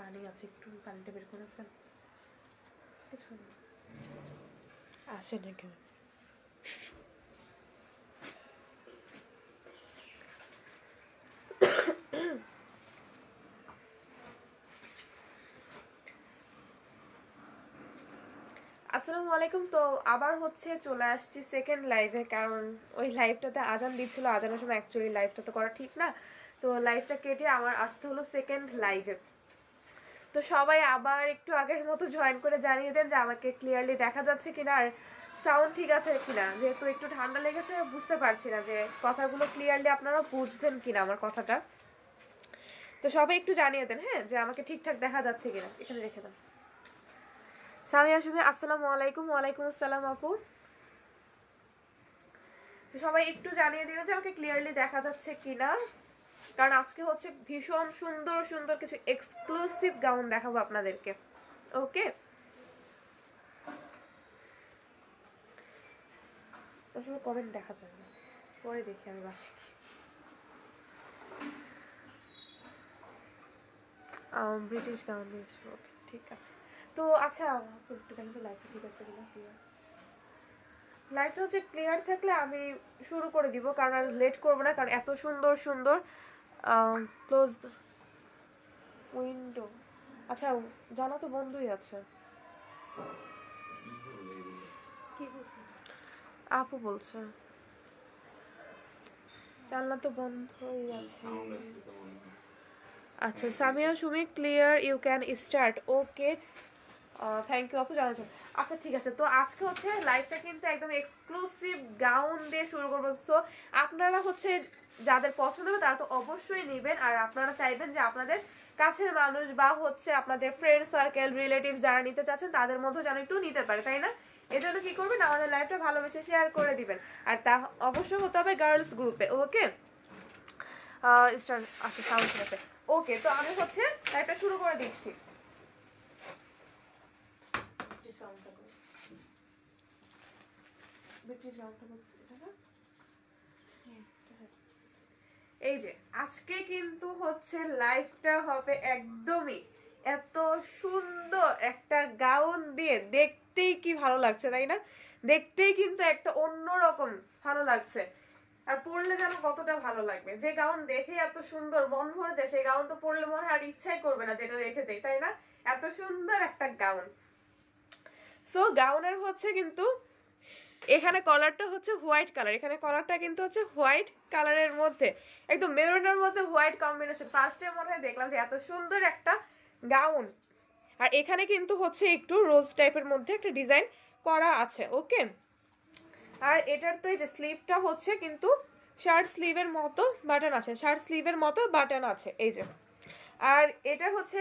পানি আছে, একটু পানিটা বের করে রাখবেন। আসে না কেন? আসসালামু আলাইকুম। তো আবার হচ্ছে চলে আসছি সেকেন্ড লাইভে, কারণ ওই লাইভটাতে আজান দিচ্ছিল, আজানের সময় অ্যাকচুয়ালি লাইভটা তো করা ঠিক না, তো লাইভটা কেটে আমার আসতে হলো সেকেন্ড লাইভে। তো সবাই আবার একটু আগের মতো জয়েন করে জানিয়ে দেন যে আমাকে ক্লিয়ারলি দেখা যাচ্ছে কিনা আর সাউন্ড ঠিক আছে কিনা, যেহেতু একটু ঠান্ডা লেগেছে বুঝতে পারছি না যে কথাগুলো ক্লিয়ারলি আপনারা বুঝবেন কিনা আমার কথাটা। তো সবাই একটু জানিয়ে দেন হ্যাঁ, যে আমাকে ঠিকঠাক দেখা যাচ্ছে কিনা। এখানে রেখে দেন। সামিয়া সুমি আসসালামু আলাইকুম। ওয়ালাইকুম আসসালাম আপু। সবাই একটু জানিয়ে দিবেন যে আমাকে ক্লিয়ারলি দেখা যাচ্ছে কিনা, কারণ আজকে হচ্ছে ভীষণ সুন্দর সুন্দর কিছু এক্সক্লুসিভ গাউন দেখাবো আপনাদেরকে। ওকে, আসলে কমেন্ট দেখা যায় না, পরে দেখি আমি বাসে। ব্রিটিশ গাউন দিয়েছি, ওকে ঠিক আছে। তো আচ্ছা একটু দেখেন তো লাইভটা ঠিক আছে কিনা, ক্লিয়ার। লাইভটা হচ্ছে ক্লিয়ার থাকলে আমি শুরু করে দিব, কারণ আর লেট করবো না, কারণ এত সুন্দর সুন্দর। ক্লোজ উইন্ডো, আচ্ছা জানা তো বন্ধই আছে। কি বলছে আপু? বলছে জানলা তো বন্ধই আছে। আচ্ছা Samia Sumi clear, you can start. Okay, thank you আপু জানার জন্য। আচ্ছা ঠিক আছে, তো আজকে হচ্ছে লাইভটা কিন্তু একদম এক্সক্লুসিভ গাউন দিয়ে শুরু করবো। সো আপনারা হচ্ছে যাদের পছন্দ হবে তারা তো অবশ্যই নেবেন, আর আপনারা চাইবেন যে আপনাদের কাছের মানুষ বা হচ্ছে আপনাদের ফ্রেন্ড সার্কেল রিলেটিভস যারা নিতে চাচ্ছেন তাদের মধ্যে যেন একটু নিতে পারে, তাই না? এজন্য কি করবেন, আমাদের লাইভটা ভালোবেসে শেয়ার করে দিবেন, আর তা অবশ্যই হতে হবে গার্লস গ্রুপে। ওকে, আচ্ছা সাউন্ড ঠিক আছে। ওকে, তো আমি হচ্ছে লাইভটা শুরু করে দিচ্ছি। এই যে আজকে কিন্তু হচ্ছে লাইভটা হবে একদমই এত সুন্দর একটা গাউন দিয়ে, দেখতেই কি ভালো লাগছে তাই না? দেখতেই কিন্তু একটা অন্যরকম ভালো লাগছে, আর পরলে যেন কতটা ভালো লাগবে। যে গাউন দেখে এত সুন্দর মন ভরে যায়, সেই গাউন তো পরলে মনে হয় আর ইচ্ছাই করবে না যেটা রেখে দেয়, তাই না? এত সুন্দর একটা গাউন। সো গাউনের হচ্ছে কিন্তু এখানে কলারটা হচ্ছে হোয়াইট কালার, এখানে কলারটা কিন্তু হচ্ছে হোয়াইট কালারের মধ্যে একদম মেরুনের মধ্যে হোয়াইট কম্বিনেশন। ফার্স্টে মনে হয় দেখলাম যে এত সুন্দর একটা গাউন, আর এখানে কিন্তু হচ্ছে একটু রোজ টাইপের মধ্যে একটা ডিজাইন করা আছে। ওকে, আর এটার তো এই যে স্লিভটা হচ্ছে কিন্তু শার্ট স্লিভের মতো বাটন আছে, শার্ট স্লিভের মতো বাটন আছে এই যে। আর এটার হচ্ছে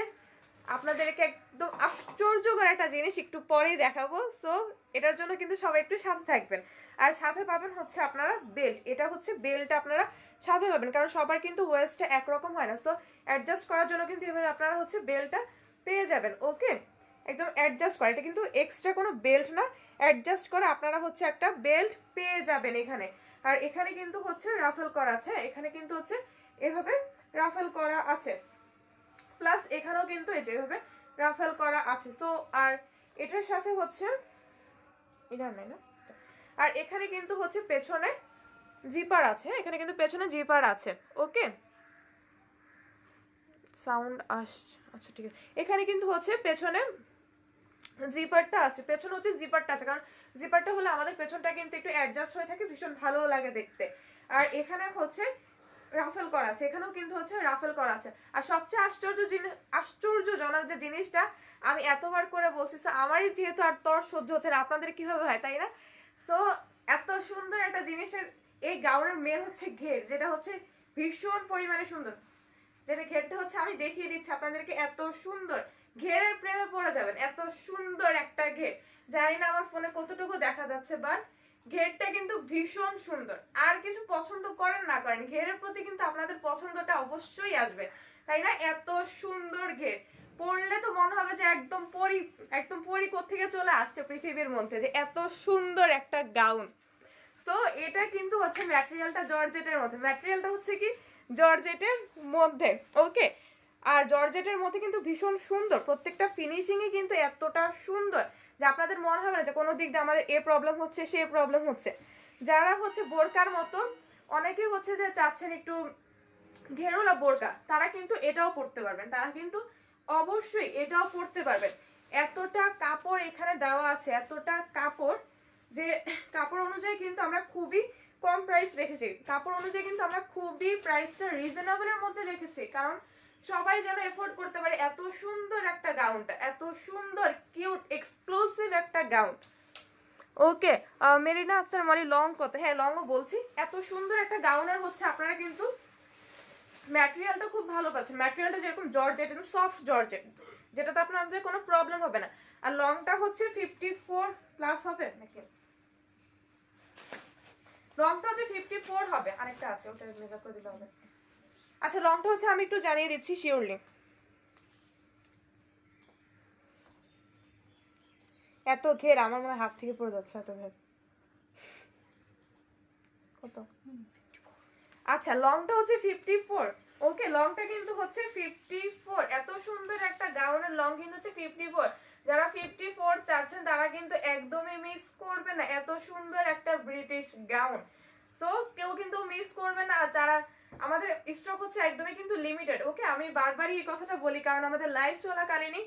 আপনাদেরকে একদম আশ্চর্যকর একটা জিনিস একটু পরেই দেখাবো। সো এটার জন্য কিন্তু সবাই একটু সাথে থাকবেন, আর সাথে পাবেন হচ্ছে আপনারা বেল্ট। এটা হচ্ছে বেল্ট আপনারা সাথে পাবেন, কারণ সবার কিন্তু ওয়েস্টটা একরকম হয় না। সো অ্যাডজাস্ট করার জন্য কিন্তু এভাবে আপনারা হচ্ছে বেল্টটা পেয়ে যাবেন। ওকে, একদম অ্যাডজাস্ট করা, এটা কিন্তু এক্সট্রা কোনো বেল্ট না, অ্যাডজাস্ট করে আপনারা হচ্ছে একটা বেল্ট পেয়ে যাবেন এখানে। আর এখানে কিন্তু হচ্ছে রাফেল করা আছে, এখানে কিন্তু হচ্ছে এভাবে রাফেল করা আছে, প্লাস এখানেও কিন্তু এই যে এভাবে রাফেল করা আছে। সো আর এটার সাথে হচ্ছে এটা নাই না, আর এখানে কিন্তু হচ্ছে পেছনে জিপার আছে, এখানে কিন্তু পেছনে জিপার আছে। ওকে, সাউন্ড আসছে, আচ্ছা ঠিক আছে। এখানে কিন্তু হচ্ছে পেছনে জিপারটা আছে, পেছনে হচ্ছে জিপারটা আছে, কারণ জিপারটা হলে আমাদের পেছনটা কিন্তু একটু অ্যাডজাস্ট হয়ে থাকে, ভীষণ ভালো লাগে দেখতে। আর এখানে হচ্ছে রাফেল করা আছে, এখানেও কিন্তু হচ্ছে রাফেল করা আছে। আর সবচেয়ে আশ্চর্যজনক যে জিনিসটা, আমি এতবার করে বলছি, আমারই যেহেতু আর তোর সহ্য হচ্ছে না, আপনাদের কিভাবে হয় তাই না? সো এত সুন্দর একটা জিনিসের এই গাউনের মেন হচ্ছে ঘের, যেটা হচ্ছে ভীষণ পরিমাণে সুন্দর, যেটা ঘেরটা হচ্ছে আমি দেখিয়ে দিচ্ছি আপনাদেরকে। এত সুন্দর ঘেরের প্রেমে পড়ে যাবেন, এত সুন্দর একটা ঘের। জানি না আমার ফোনে কতটুকু দেখা যাচ্ছে, বাট ঘেরটা কিন্তু ভীষণ সুন্দর। আর কিছু পছন্দ করেন না করেন, ঘেরের প্রতি কিন্তু আপনাদের পছন্দটা অবশ্যই আসবে, তাই না? এত সুন্দর ঘের পরলে তো মনে হবে যে একদম পরি কোত্থেকে চলে আসছে পৃথিবীর মধ্যে, যে এত সুন্দর একটা গাউন। সো এটা কিন্তু হচ্ছে ম্যাটেরিয়ালটা জর্জেটের মধ্যে, ম্যাটেরিয়ালটা হচ্ছে কি জর্জেটের মধ্যে। ওকে, আর জর্জেটের মধ্যে কিন্তু ভীষণ সুন্দর, প্রত্যেকটা ফিনিশিংই কিন্তু এতটা সুন্দর যে আপনাদের মনে হবে না যে কোনো দিক দিয়ে আমাদের এ প্রবলেম হচ্ছে সে প্রবলেম হচ্ছে। যারা হচ্ছে বোরকার মতো অনেকেই হচ্ছে যে চাচ্ছেন একটু ঘেরোলা বোরকা, তারা কিন্তু এটাও পরতে পারবেন, তারা কিন্তু অবশ্যই এটাও পরতে পারবেন। এতটা কাপড় এখানে দেওয়া আছে, এতটা কাপড়, যে কাপড় অনুযায়ী কিন্তু আমরা খুবই কম প্রাইস রেখেছি, কাপড় অনুযায়ী কিন্তু আমরা খুবই প্রাইসটা রিজনেবলের মধ্যে রেখেছি, কারণ সবাই যেন এফোর্ড করতে পারে এত সুন্দর একটা গাউনটা, এত সুন্দর কিউট এক্সক্লুসিভ একটা গাউন। ওকে, মেরিনা আক্তার মলি লং কত? হ্যাঁ লংও বলছি। এত সুন্দর একটা গাউনের হচ্ছে আপনারা কিন্তু ম্যাটেরিয়ালটা খুব ভালো পাচ্ছেন, ম্যাটেরিয়ালটা যেরকম জর্জেট, একদম সফট জর্জেট, যেটাতে আপনাদের কোনো প্রবলেম হবে না। আর লংটা হচ্ছে 54 প্লাস হবে নাকি? লংটা হচ্ছে 54 হবে, আরেকটা আছে ওটা মেজার করে দিলে হবে। আচ্ছা লংটা হচ্ছে আমি একটু জানিয়ে দিচ্ছি শিওরলি। এত ঘের আমার মনে হাত থেকে পড়ে যাচ্ছে, এত ঘের। কত? আচ্ছা লংটা হচ্ছে 54। ওকে, লংটা কিন্তু হচ্ছে 54। এত সুন্দর একটা গাউনের লং কিন্তু হচ্ছে 54। যারা 54 চাচ্ছেন তারা কিন্তু একদমই মিস করবে না এত সুন্দর একটা ব্রিটিশ গাউন। সো কেউ কিন্তু মিস করবে না। আর যারা আমাদের স্টক হচ্ছে একদমই কিন্তু লিমিটেড। ওকে, আমি বারবারই এই কথাটা বলি কারণ আমাদের লাইভ চলাকালীনই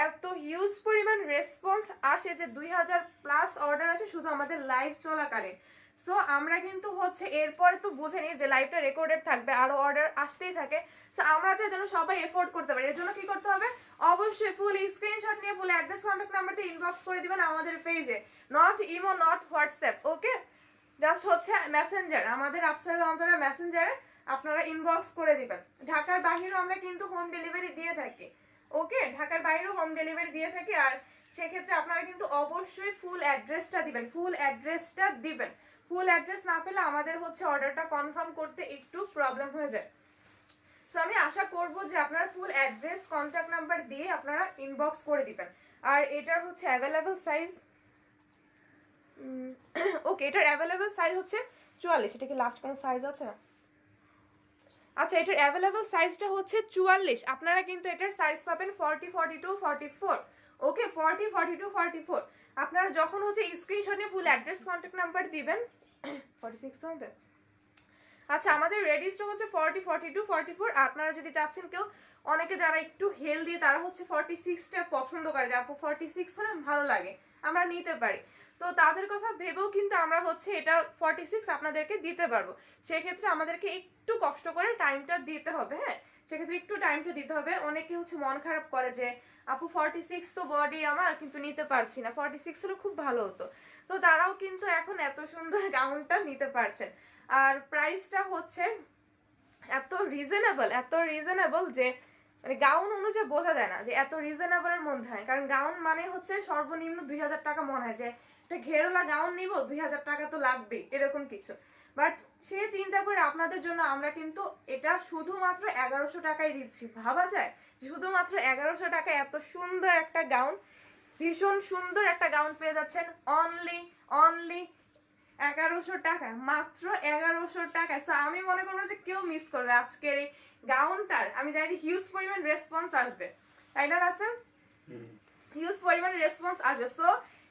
এত হিউজ পরিমাণ রেসপন্স আসে যে 2000 প্লাস অর্ডার আসে শুধু আমাদের লাইভ চলাকালীন। সো আমরা কিন্তু হচ্ছে এরপরে তো বুঝে নিই যে লাইভটা রেকর্ডেড থাকবে, আরো অর্ডার আসতেই থাকে। সো আমরা চাই যেন সবাই এফোর্ড করতে পারে, এর জন্য কি করতে হবে? অবশ্যই ফুল স্ক্রিনশট নিয়ে ফুল অ্যাড্রেস কন্ট্যাক্ট নাম্বার দিয়ে ইনবক্স করে দিবেন আমাদের পেজে, not imo not WhatsApp. Okay, just হচ্ছে মেসেঞ্জার, আমাদের আফসার অন্তরা মেসেঞ্জারে আপনারা ইনবক্স করে দিবেন। ঢাকার বাইরেও আমরা কিন্তু হোম ডেলিভারি দিয়ে থাকি। ওকে, ঢাকার বাইরেও হোম ডেলিভারি দিয়ে থাকি। আর সেক্ষেত্রে আপনারা কিন্তু অবশ্যই ফুল অ্যাড্রেসটা দিবেন, ফুল অ্যাড্রেসটা দিবেন। ফুল অ্যাড্রেস না পেলে আমাদের হচ্ছে অর্ডারটা কনফার্ম করতে একটু প্রবলেম হয়ে যায়। সো আমি আশা করব যে আপনারা ফুল অ্যাড্রেস কন্ট্যাক্ট নাম্বার দিয়ে আপনারা ইনবক্স করে দিবেন। আর এটার হচ্ছে অ্যাভেলেবল সাইজ, ওকে এটার অ্যাভেলেবল সাইজ হচ্ছে 44। এটা কি লাস্ট কোনো সাইজ আছে? আচ্ছা, এটার অ্যাভেলেবল সাইজটা হচ্ছে 44। আপনারা কিন্তু এটার সাইজ পাবেন 40, 42, 44। ওকে, 40, 42, 44। আপনারা যখন হচ্ছে স্ক্রিনশট নিয়ে ফুল অ্যাড্রেস কন্ট্যাক্ট নাম্বার দিবেন 46 হবে। আচ্ছা, আমাদের রেডি স্টক হচ্ছে 40, 42, 44। আপনারা যদি চাচ্ছেন কেউ, অনেকে যারা একটু হেলদি তারা হচ্ছে 46টা পছন্দ করে, যে আপু 46 হলে ভালো লাগে, আমরা নিতে পারি। তো তাদের কথা ভেবেও কিন্তু আমরা হচ্ছে এটা 46 আপনাদেরকে দিতে পারবো। সেক্ষেত্রে আমাদেরকে একটু কষ্ট করে টাইমটা দিতে হবে। হ্যাঁ, সেক্ষেত্রে একটু টাইমটা দিতে হবে। অনেকে হচ্ছে মন খারাপ করে যে আপু 46 তো বডি আমার, কিন্তু নিতে পারছি না, 46 হলে খুব ভালো হতো। তো তারাও কিন্তু এখন এত সুন্দর গাউনটা নিতে পারছেন। আর প্রাইসটা হচ্ছে এত রিজনেবল যে মানে গাউন অনুযায়ী বোঝা যায় না যে এত রিজনেবলের মধ্যে হয়। কারণ গাউন মানে হচ্ছে সর্বনিম্ন 2000 টাকা মনে হয় যে একটা ঘেরোলা গাউন নিব 2000 টাকা তো লাগবেই, এরকম কিছু। বাট সে চিন্তা করে আপনাদের জন্য আমরা কিন্তু এটা শুধুমাত্র 1100 টাকায় দিচ্ছি। ভাবা যায় যে শুধুমাত্র 1100 টাকায় এত সুন্দর একটা গাউন, ভীষণ সুন্দর একটা গাউন পেয়ে যাচ্ছেন অনলি 1100 টাকা, মাত্র 1100 টাকায়। সো আমি মনে করবো যে কেউ মিস করবে আজকের এই গাউনটার। আমি জানি যে হিউজ পরিমাণ রেসপন্স আসবে, তাই না রাসেল? হিউজ পরিমাণ রেসপন্স আসবে। সো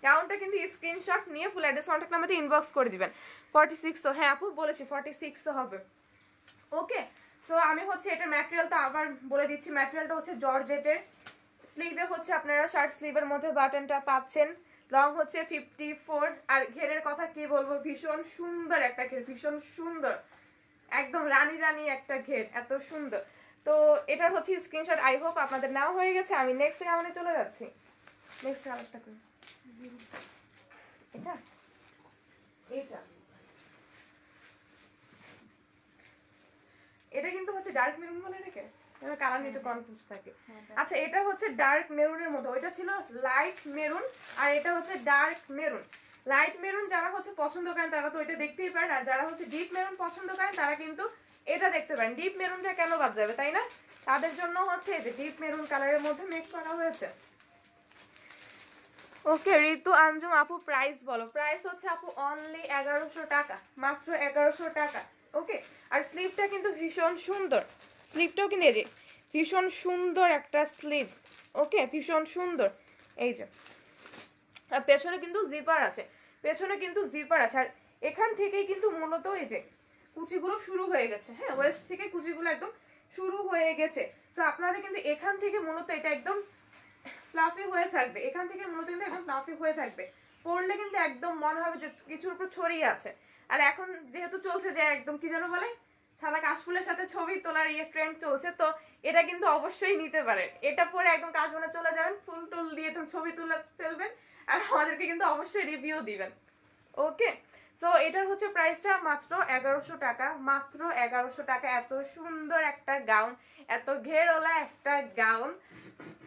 গাউনটা কিন্তু স্ক্রিনশট নিয়ে ফুল অ্যাড্রেস কন্ট্যাক্ট নাম্বার দিয়ে ইনবক্স করে দিবেন। 46 তো হ্যাঁ আপু বলেছি 46 তো হবে। ওকে, সো আমি হচ্ছে এটার ম্যাটেরিয়ালটা আবার বলে দিচ্ছি। ম্যাটেরিয়ালটা হচ্ছে জর্জেটের। স্লিভে হচ্ছে আপনারা শার্ট স্লিভের মধ্যে বাটনটা পাচ্ছেন। লং হচ্ছে 54। আর ঘেরের কথা কি বলবো, ভীষণ সুন্দর একটা ঘের, ভীষণ সুন্দর, একদম রানী রানী একটা ঘের, এত সুন্দর। তো এটার হচ্ছে স্ক্রিনশট আই হোপ আপনাদের নাও হয়ে গেছে। আমি নেক্সট গাউনে চলে যাচ্ছি। নেক্সট কালারটা করি, এটা এটা এটা কিন্তু হচ্ছে ডার্ক মেরুন বলে রেখে কালার নিয়ে একটু কনফিউজ থাকে। আচ্ছা, এটা হচ্ছে ডার্ক মেরুনের মতো, ওইটা ছিল লাইট মেরুন, আর এটা হচ্ছে ডার্ক মেরুন। লাইট মেরুন যারা হচ্ছে পছন্দ করেন তারা তো এটা দেখতেই পারেন, আর যারা হচ্ছে ডিপ মেরুন পছন্দ করেন তারা কিন্তু এটা দেখতে পারেন। ডিপ মেরুনটা কেন বাদ যাবে, তাই না? তাদের জন্য হচ্ছে এই যে ডিপ মেরুন কালারের মধ্যে মেক করা হয়েছে। ওকে, ঋতু আঞ্জুম আপু প্রাইস বলো। প্রাইস হচ্ছে আপু অনলি 1100 টাকা, মাত্র 1100 টাকা। ওকে, আর স্লিভটা কিন্তু ভীষণ সুন্দর, স্লিভটাও কিন্তু এই যে ভীষণ সুন্দর একটা স্লিভ। ওকে, ভীষণ সুন্দর। এই যে আর পেছনে কিন্তু জিপার আছে, পেছনে কিন্তু জিপার আছে। আর এখান থেকেই কিন্তু মূলত এই যে কুচিগুলো শুরু হয়ে গেছে, হ্যাঁ, ওয়েস্ট থেকে কুচিগুলো একদম শুরু হয়ে গেছে। তো আপনাদের কিন্তু এখান থেকে মূলত এটা একদম ফ্লাফি হয়ে থাকবে, এখান থেকে মূলত কিন্তু একদম ফ্লাফি হয়ে থাকবে। পরলে কিন্তু একদম মনে হবে যে কিছুর উপর ছড়িয়ে আছে। আর এখন যেহেতু চলছে যে একদম কি যেন বলে, সাদা কাশফুলের সাথে ছবি তোলার ট্রেন্ড চলছে, তো এটা কিন্তু অবশ্যই নিতে পারেন। এটা পরে একদম কাশবনে চলে যাবেন, ফুল টুল দিয়ে একদম ছবি তুলে ফেলবেন, আর আমাদেরকে কিন্তু অবশ্যই রিভিউ দিবেন। ওকে, সো এটার হচ্ছে প্রাইসটা মাত্র 1100 টাকা, মাত্র 1100 টাকা। এত সুন্দর একটা গাউন, এত ঘেরওয়ালা একটা গাউন,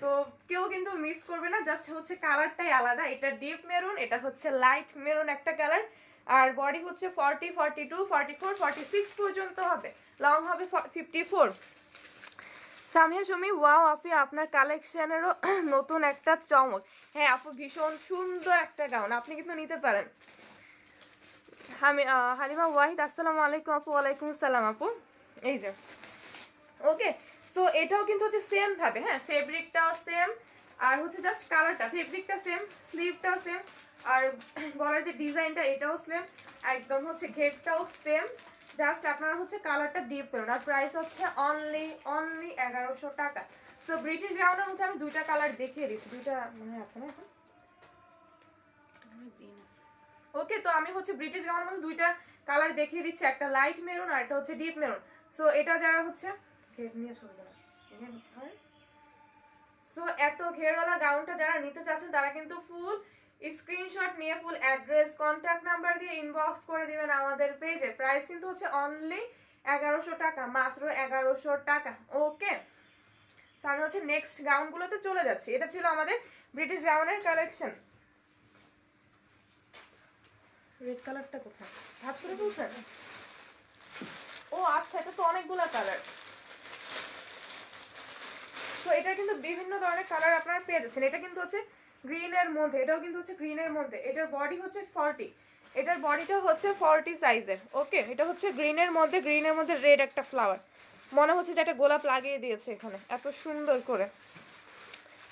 তো কেউ কিন্তু মিস করবে না। জাস্ট হচ্ছে কালারটাই আলাদা, এটা ডিপ মেরুন, এটা হচ্ছে লাইট মেরুন একটা কালার। আর বডি হচ্ছে 40, 42, 44, 46 পর্যন্ত হবে, লং হবে 54। সামিয়া সুমি, ওয়াও আপু আপনার কালেকশনেরও নতুন একটা চমক। হ্যাঁ আপু, ভীষণ সুন্দর একটা গাউন, আপনি কিন্তু নিতে পারেন। হালিমা ওয়াহিদ, আসসালামু আলাইকুম আপু। ওয়ালাইকুম আসসালাম আপু। এই যে ওকে, সো এটাও কিন্তু হচ্ছে সেম ভাবে, হ্যাঁ, ফেব্রিকটাও সেম, আর হচ্ছে জাস্ট কালারটা, ফেব্রিকটা সেম, স্লিভটাও সেম, আর গলার যে ডিজাইনটা এটাও সেম, একদম হচ্ছে ঘেরটাও সেম, জাস্ট আপনারা হচ্ছে কালারটা ডিপ করুন। আর প্রাইস হচ্ছে অনলি 1100 টাকা। সো ব্রিটিশ গাউনের মধ্যে আমি দুইটা কালার দেখিয়ে দিচ্ছি, দুইটা মনে আছে না এখন। ওকে, তো আমি হচ্ছে ব্রিটিশ গাউনের মধ্যে দুইটা কালার দেখিয়ে দিচ্ছি, একটা লাইট মেরুন আর একটা হচ্ছে ডিপ মেরুন। সো এটা যারা হচ্ছে ঘের নিয়ে চলবে না, সো এত ঘেরওয়ালা গাউনটা যারা নিতে চাচ্ছেন তারা কিন্তু ফুল স্ক্রিনশট নিয়ে ফুল অ্যাড্রেস কন্ট্যাক্ট নাম্বার দিয়ে ইনবক্স করে দিবেন আমাদের পেজে। প্রাইস কিন্তু হচ্ছে অনলি 1100 টাকা, মাত্র 1100 টাকা। ওকে, সো আমি হচ্ছে নেক্সট গাউনগুলোতে চলে যাচ্ছি। এটা ছিল আমাদের ব্রিটিশ গাউনের কালেকশন। রেড কালারটা কোথায়, হাত করে বলছেন? ও আচ্ছা, এটা তো অনেকগুলা কালার। তো এটা কিন্তু বিভিন্ন ধরনের কালার আপনারা পেয়ে যাচ্ছেন। এটা কিন্তু হচ্ছে গ্রিনের মধ্যে, এটাও কিন্তু হচ্ছে গ্রিনের মধ্যে। এটার বডি হচ্ছে 40, এটার বডিটা হচ্ছে 40 সাইজের। ওকে, এটা হচ্ছে গ্রিনের মধ্যে, গ্রিনের মধ্যে রেড একটা ফ্লাওয়ার, মনে হচ্ছে যে একটা গোলাপ লাগিয়ে দিয়েছে এখানে, এত সুন্দর করে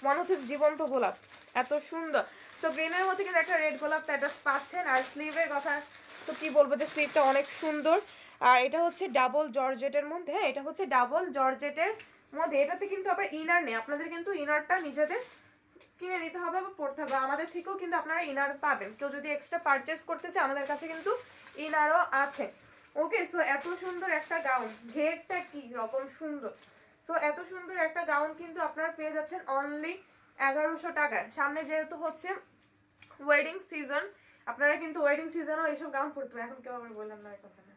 মনে হচ্ছে জীবন্ত গোলাপ, এত সুন্দর। তো গ্রিনের মধ্যে কিন্তু একটা রেড গোলাপ অ্যাটাচ পাচ্ছেন। আর স্লিভের কথা তো কি বলবো, যে স্লিভটা অনেক সুন্দর। আর এটা হচ্ছে ডাবল জর্জেটের মধ্যে, হ্যাঁ, এটা হচ্ছে ডাবল জর্জেটের মধ্যে। এটাতে কিন্তু আবার ইনার নেই, আপনাদের কিন্তু ইনারটা নিজেদের কিনে নিতে হবে বা পড়তে হবে। আমাদের থেকেও কিন্তু আপনারা ইনার পাবেন, কেউ যদি এক্সট্রা পারচেস করতে চায় আমাদের কাছে কিন্তু ইনারও আছে। ওকে, সো এত সুন্দর একটা গাউন, ঘেরটা কি রকম সুন্দর। সো এত সুন্দর একটা গাউন কিন্তু আপনারা পেয়ে যাচ্ছেন অনলি 1100 টাকায়। সামনে যেহেতু হচ্ছে ওয়েডিং সিজন, আপনারা কিন্তু ওয়েডিং সিজনও এইসব গাউন পরতে পারেন। এখন কেউ আবার বললাম না কথা না।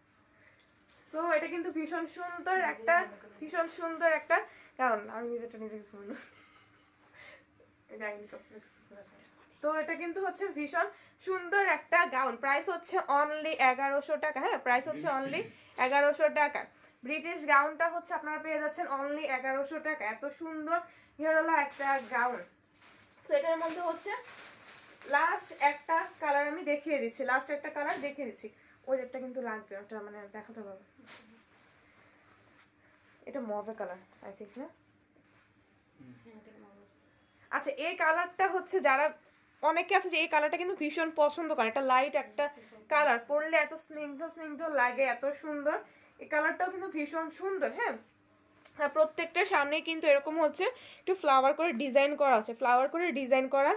সো এটা কিন্তু ভীষণ সুন্দর একটা, ভীষণ সুন্দর একটা গাউন। আমি নিজেটা নিজে কিছু বলি, তো এটা কিন্তু হচ্ছে ভীষণ সুন্দর একটা গাউন। প্রাইস হচ্ছে অনলি 1100 টাকা, হ্যাঁ, প্রাইস হচ্ছে অনলি 1100 টাকা। ব্রিটিশ গাউনটা হচ্ছে আপনারা পেয়ে যাচ্ছেন অনলি 1100 টাকা। এত সুন্দর ঘেরওয়ালা একটা গাউন। তো এটার মধ্যে হচ্ছে লাস্ট একটা কালার আমি দেখিয়ে দিচ্ছি, লাস্ট একটা কালার দেখিয়ে দিচ্ছি। ওই রেটটা কিন্তু লাগবে, ওটা মানে দেখাতে পারবো। এটা মভে কালার আই থিঙ্ক, না? আচ্ছা, এই কালারটা হচ্ছে যারা অনেকে আছে যে এই কালারটা কিন্তু ভীষণ পছন্দ করে, এটা লাইট একটা কালার, পরলে এত স্নিগ্ধ স্নিগ্ধ লাগে, এত সুন্দর। এই কালারটাও কিন্তু ভীষণ সুন্দর, হ্যাঁ। আর প্রত্যেকটার সামনে কিন্তু এরকম হচ্ছে একটু ফ্লাওয়ার করে ডিজাইন করা আছে, ফ্লাওয়ার করে ডিজাইন করা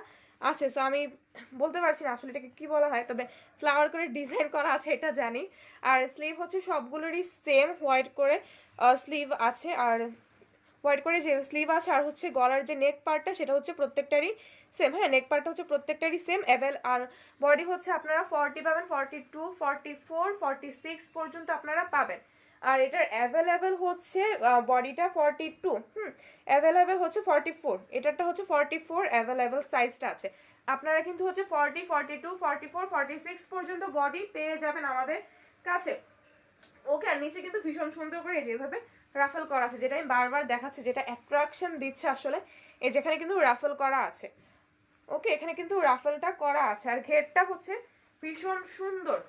আছে। সো আমি বলতে পারছি না আসলে এটাকে কি বলা হয়, তবে ফ্লাওয়ার করে ডিজাইন করা আছে এটা জানি। আর স্লিভ হচ্ছে সবগুলোরই সেম হোয়াইট করে স্লিভ আছে, আর হোয়াইট করে যে স্লিভ আছে। আর হচ্ছে গলার যে নেক পার্টটা সেটা হচ্ছে প্রত্যেকটারই সেম, হ্যাঁ, নেক পার্টটা হচ্ছে প্রত্যেকটারই সেম অ্যাভেল। আর বডি হচ্ছে আপনারা 40 পাবেন, 42, 44, 46 পর্যন্ত আপনারা পাবেন। আর এটার অ্যাভেলেবেল হচ্ছে বডিটা 42, অ্যাভেলেবেল হচ্ছে 44, এটারটা হচ্ছে 44 অ্যাভেলেবেল সাইজটা আছে। আপনারা কিন্তু হচ্ছে 40, 42, 44, 46 পর্যন্ত বডি পেয়ে যাবেন আমাদের কাছে। ওকে, আর নিচে কিন্তু ভীষণ সুন্দর করে যেভাবে রাফেল করা আছে, যেটা আমি বারবার দেখাচ্ছি, যেটা অ্যাট্রাকশন দিচ্ছে আসলে, এই যেখানে কিন্তু রাফেল করা আছে। ওকে, এখানে কিন্তু রাফেলটা করা আছে। আর ঘেরটা হচ্ছে ভীষণ সুন্দর,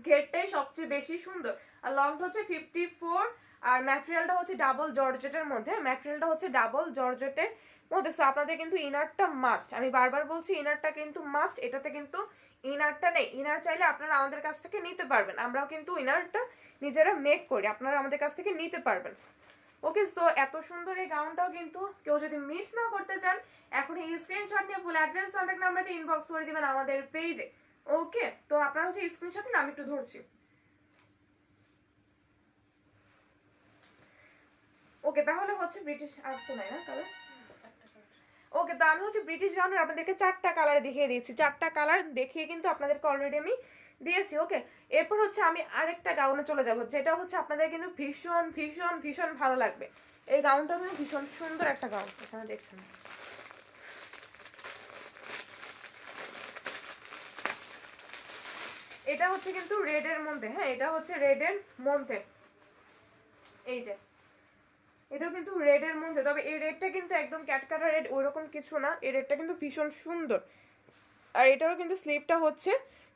ঘেরটাই সবচেয়ে বেশি সুন্দর। আর লংটা হচ্ছে 54, আর ম্যাটেরিয়ালটা হচ্ছে ডাবল জর্জেটের মধ্যে, ম্যাটেরিয়ালটা হচ্ছে ডাবল জর্জেটের মধ্যে। সো আপনাদের কিন্তু ইনারটা মাস্ট, আমি বারবার বলছি ইনারটা কিন্তু মাস্ট। এটাতে কিন্তু ইনারটা নেই, ইনার চাইলে আপনারা আমাদের কাছ থেকে নিতে পারবেন, আমরাও কিন্তু ইনারটা নিজেরা মেক করি, আপনারা আমাদের কাছ থেকে নিতে পারবেন। ওকে, তো এত সুন্দর এই গাউনটাও কিন্তু কেউ যদি মিস না করতে চান, এখন এই স্ক্রিনশট নিয়ে ফুল অ্যাড্রেস কন্ট্যাক্ট নাম্বারে ইনবক্স করে দিবেন আমাদের পেজে। ওকে, তো আপনারা হচ্ছে স্ক্রিনশট নিন, আমি একটু ধরছি। ওকে, তাহলে হচ্ছে ব্রিটিশ আর তো নাই না কালার। ওকে, তো আমি হচ্ছে ব্রিটিশ গাউনের আপনাদেরকে 4টা কালার দেখিয়ে দিয়েছি, 4টা কালার দেখিয়ে কিন্তু আপনাদেরকে অলরেডি আমি দিয়েছি। ওকে, এরপর হচ্ছে আমি আরেকটা গাউনে চলে যাব, যেটা হচ্ছে আপনাদের কিন্তু ভীষণ ভীষণ ভীষণ ভালো লাগবে। এই গাউনটা কিন্তু ভীষণ সুন্দর একটা গাউন, এখানে দেখছেন। এটা হচ্ছে কিন্তু রেড এর মধ্যে, হ্যাঁ এটা হচ্ছে রেড এর মধ্যে, এই যে এটাও কিন্তু রেড এর মধ্যে, তবে এই রেডটা কিন্তু একদম ক্যাটকাটা রেড ওইরকম কিছু না, এই রেডটা কিন্তু ভীষণ সুন্দর। আর এটারও কিন্তু স্লিভটা হচ্ছে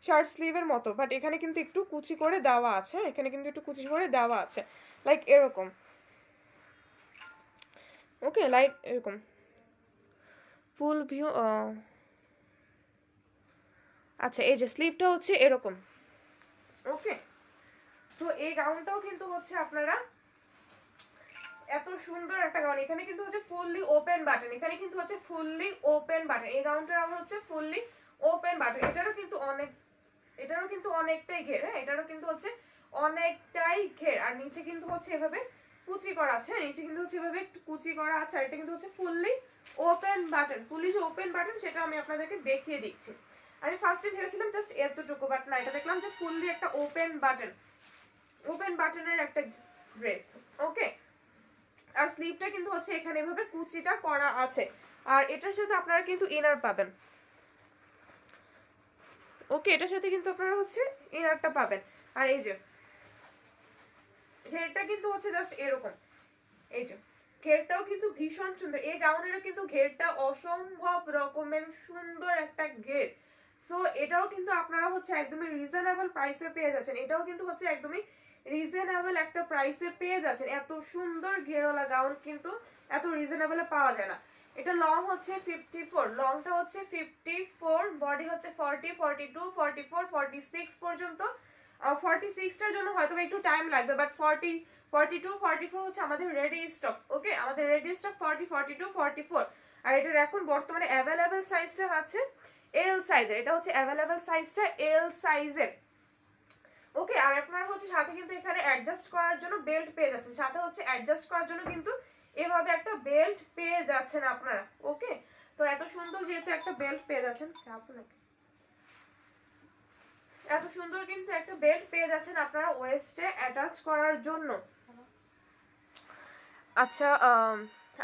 শার্ট স্লিভের মতো, বাট এখানে কিন্তু একটু কুচি করে দেওয়া আছে, এখানে কিন্তু একটু কুচি করে দেওয়া আছে, লাইক এরকম। ওকে, লাইক এরকম ফুল ভিউ। আচ্ছা, এই যে স্লিভটা হচ্ছে এরকম। ওকে, তো এই গাউনটাও কিন্তু হচ্ছে আপনারা এত সুন্দর একটা গাউন, এখানে কিন্তু হচ্ছে ফুললি ওপেন বাটন, এখানে কিন্তু হচ্ছে ফুললি ওপেন বাটন, এই গাউনটার নাম হচ্ছে ফুললি ওপেন বাটন। এটারও কিন্তু অনেকটাই ঘের, হ্যাঁ এটারও কিন্তু হচ্ছে অনেকটাই ঘের, আর নিচে কিন্তু হচ্ছে এভাবে কুচি করা আছে, হ্যাঁ নিচে কিন্তু হচ্ছে এভাবে একটু কুচি করা আছে, আর এটা কিন্তু হচ্ছে ফুললি ওপেন বাটন। ফুললি যে ওপেন বাটন সেটা আমি আপনাদেরকে দেখিয়ে দিচ্ছি। আমি ফার্স্টে ভেবেছিলাম জাস্ট এতটুকু, বাট না, এটা দেখলাম যে ফুললি একটা ওপেন বাটন, ওপেন বাটনের একটা ড্রেস। ওকে, আর স্লিভটা কিন্তু হচ্ছে এখানে এভাবে কুচিটা করা আছে, আর এটার সাথে আপনারা কিন্তু ইনার পাবেন। ওকে, এটার সাথে কিন্তু আপনারা হচ্ছে ইনারটা পাবেন। আর এই যে ঘেরটা কিন্তু হচ্ছে জাস্ট এরকম, এই যে ঘেরটাও কিন্তু ভীষণ সুন্দর, এই গাউনেরও কিন্তু ঘেরটা অসম্ভব রকমের সুন্দর একটা ঘের। সো এটাও কিন্তু আপনারা হচ্ছে একদমই রিজনেবল প্রাইসে পেয়ে যাচ্ছেন, এটাও কিন্তু হচ্ছে একদমই রিজনেবল একটা প্রাইসে পেয়ে যাচ্ছেন। এত সুন্দর ঘেরওয়ালা গাউন কিন্তু এত রিজনেবলে পাওয়া যায় না। এটা লং হচ্ছে 54, লংটা হচ্ছে 54, বডি হচ্ছে 40, 42, 44, 46 পর্যন্ত। 46টার জন্য হয়তো একটু টাইম লাগবে, বাট 40, 42, 44 হচ্ছে আমাদের রেডি স্টক। ওকে, আমাদের রেডি স্টক 40, 42, 44। আর এটার এখন বর্তমানে অ্যাভেলেবেল সাইজটা আছে এল সাইজের, এটা হচ্ছে অ্যাভেলেবেল সাইজটা এল সাইজের। ওকে, আর আপনারা হচ্ছে সাথে কিন্তু এখানে অ্যাডজাস্ট করার জন্য বেল্ট পেয়ে যাচ্ছেন, সাথে হচ্ছে অ্যাডজাস্ট করার জন্য কিন্তু এভাবে একটা বেল্ট পেয়ে যাচ্ছেন আপনারা। ওকে, তো এত সুন্দর যেহেতু একটা বেল্ট পেয়ে যাচ্ছেন, আপনাকে এত সুন্দর কিন্তু একটা বেল্ট পেয়ে যাচ্ছেন আপনারা ওয়েস্টে অ্যাটাচ করার জন্য। আচ্ছা,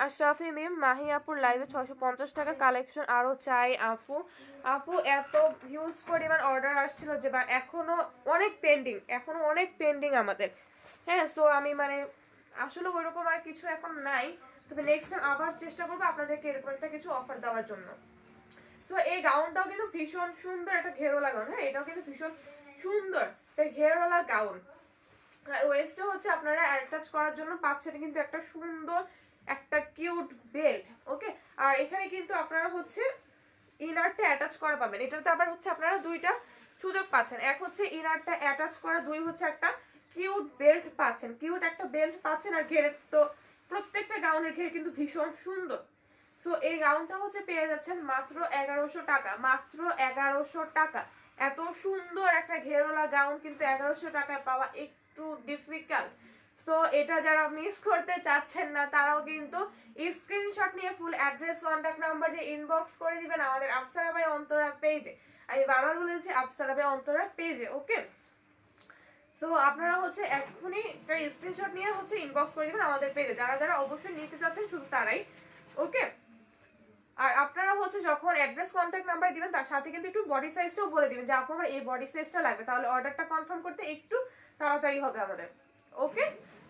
আশরাফি মিম মাহি আপুর লাইভে 650 টাকা কালেকশন আরো চাই আপু। আপু এত হিউজ পরিমাণ অর্ডার আসছিল যে বা এখনো অনেক পেন্ডিং আমাদের, হ্যাঁ। তো আমি মানে আসলে ওইরকম আর কিছু এখন নাই, তবে নেক্সট টাইম আবার চেষ্টা করবো আপনাদেরকে এরকম একটা কিছু অফার দেওয়ার জন্য। তো এই গাউনটাও কিন্তু ভীষণ সুন্দর একটা ঘেরওয়ালা গাউন, হ্যাঁ এটাও কিন্তু ভীষণ সুন্দর একটা ঘেরওয়ালা গাউন। আর ওয়েস্টে হচ্ছে আপনারা অ্যাটাচ করার জন্য পাচ্ছেন কিন্তু একটা সুন্দর একটা কিউট বেল্ট। ওকে, আর এখানে কিন্তু আপনারা হচ্ছে ইনারটা অ্যাটাচ করা পাবেন, এটাতে আবার হচ্ছে আপনারা দুইটা সুযোগ পাচ্ছেন, এক হচ্ছে ইনারটা অ্যাটাচ করা, দুই হচ্ছে একটা কিউট বেল্ট পাচ্ছেন, কিউট একটা বেল্ট পাচ্ছেন। আর ঘেরের তো প্রত্যেকটা গাউনের ঘের কিন্তু ভীষণ সুন্দর। সো এই গাউনটা হচ্ছে পেয়ে যাচ্ছেন মাত্র 1100 টাকা, মাত্র 1100 টাকা। এত সুন্দর একটা ঘেরওয়ালা গাউন কিন্তু 1100 টাকায় পাওয়া একটু ডিফিকাল্ট। সো এটা যারা মিস করতে চাচ্ছেন না তারাও কিন্তু স্ক্রিনশট নিয়ে ফুল অ্যাড্রেস কন্ট্যাক্ট নাম্বার দিয়ে ইনবক্স করে দিবেন আমাদের আফসারা ভাই অন্তরা পেজে। আমি বারবার বলেছি আফসারা ভাই অন্তরা পেজে। ওকে, তো আপনারা হচ্ছে এখনই একটা স্ক্রিনশট নিয়ে হচ্ছে ইনবক্স করে দিবেন আমাদের পেজে, যারা যারা অবশ্যই নিতে চাচ্ছেন শুধু তারাই। ওকে, আর আপনারা হচ্ছে যখন অ্যাড্রেস কন্ট্যাক্ট নাম্বার দিবেন তার সাথে কিন্তু একটু বডি সাইজটাও বলে দিবেন যে আপু আমার এই বডি সাইজটা লাগবে, তাহলে অর্ডারটা কনফার্ম করতে একটু তাড়াতাড়ি হবে আমাদের। ওকে,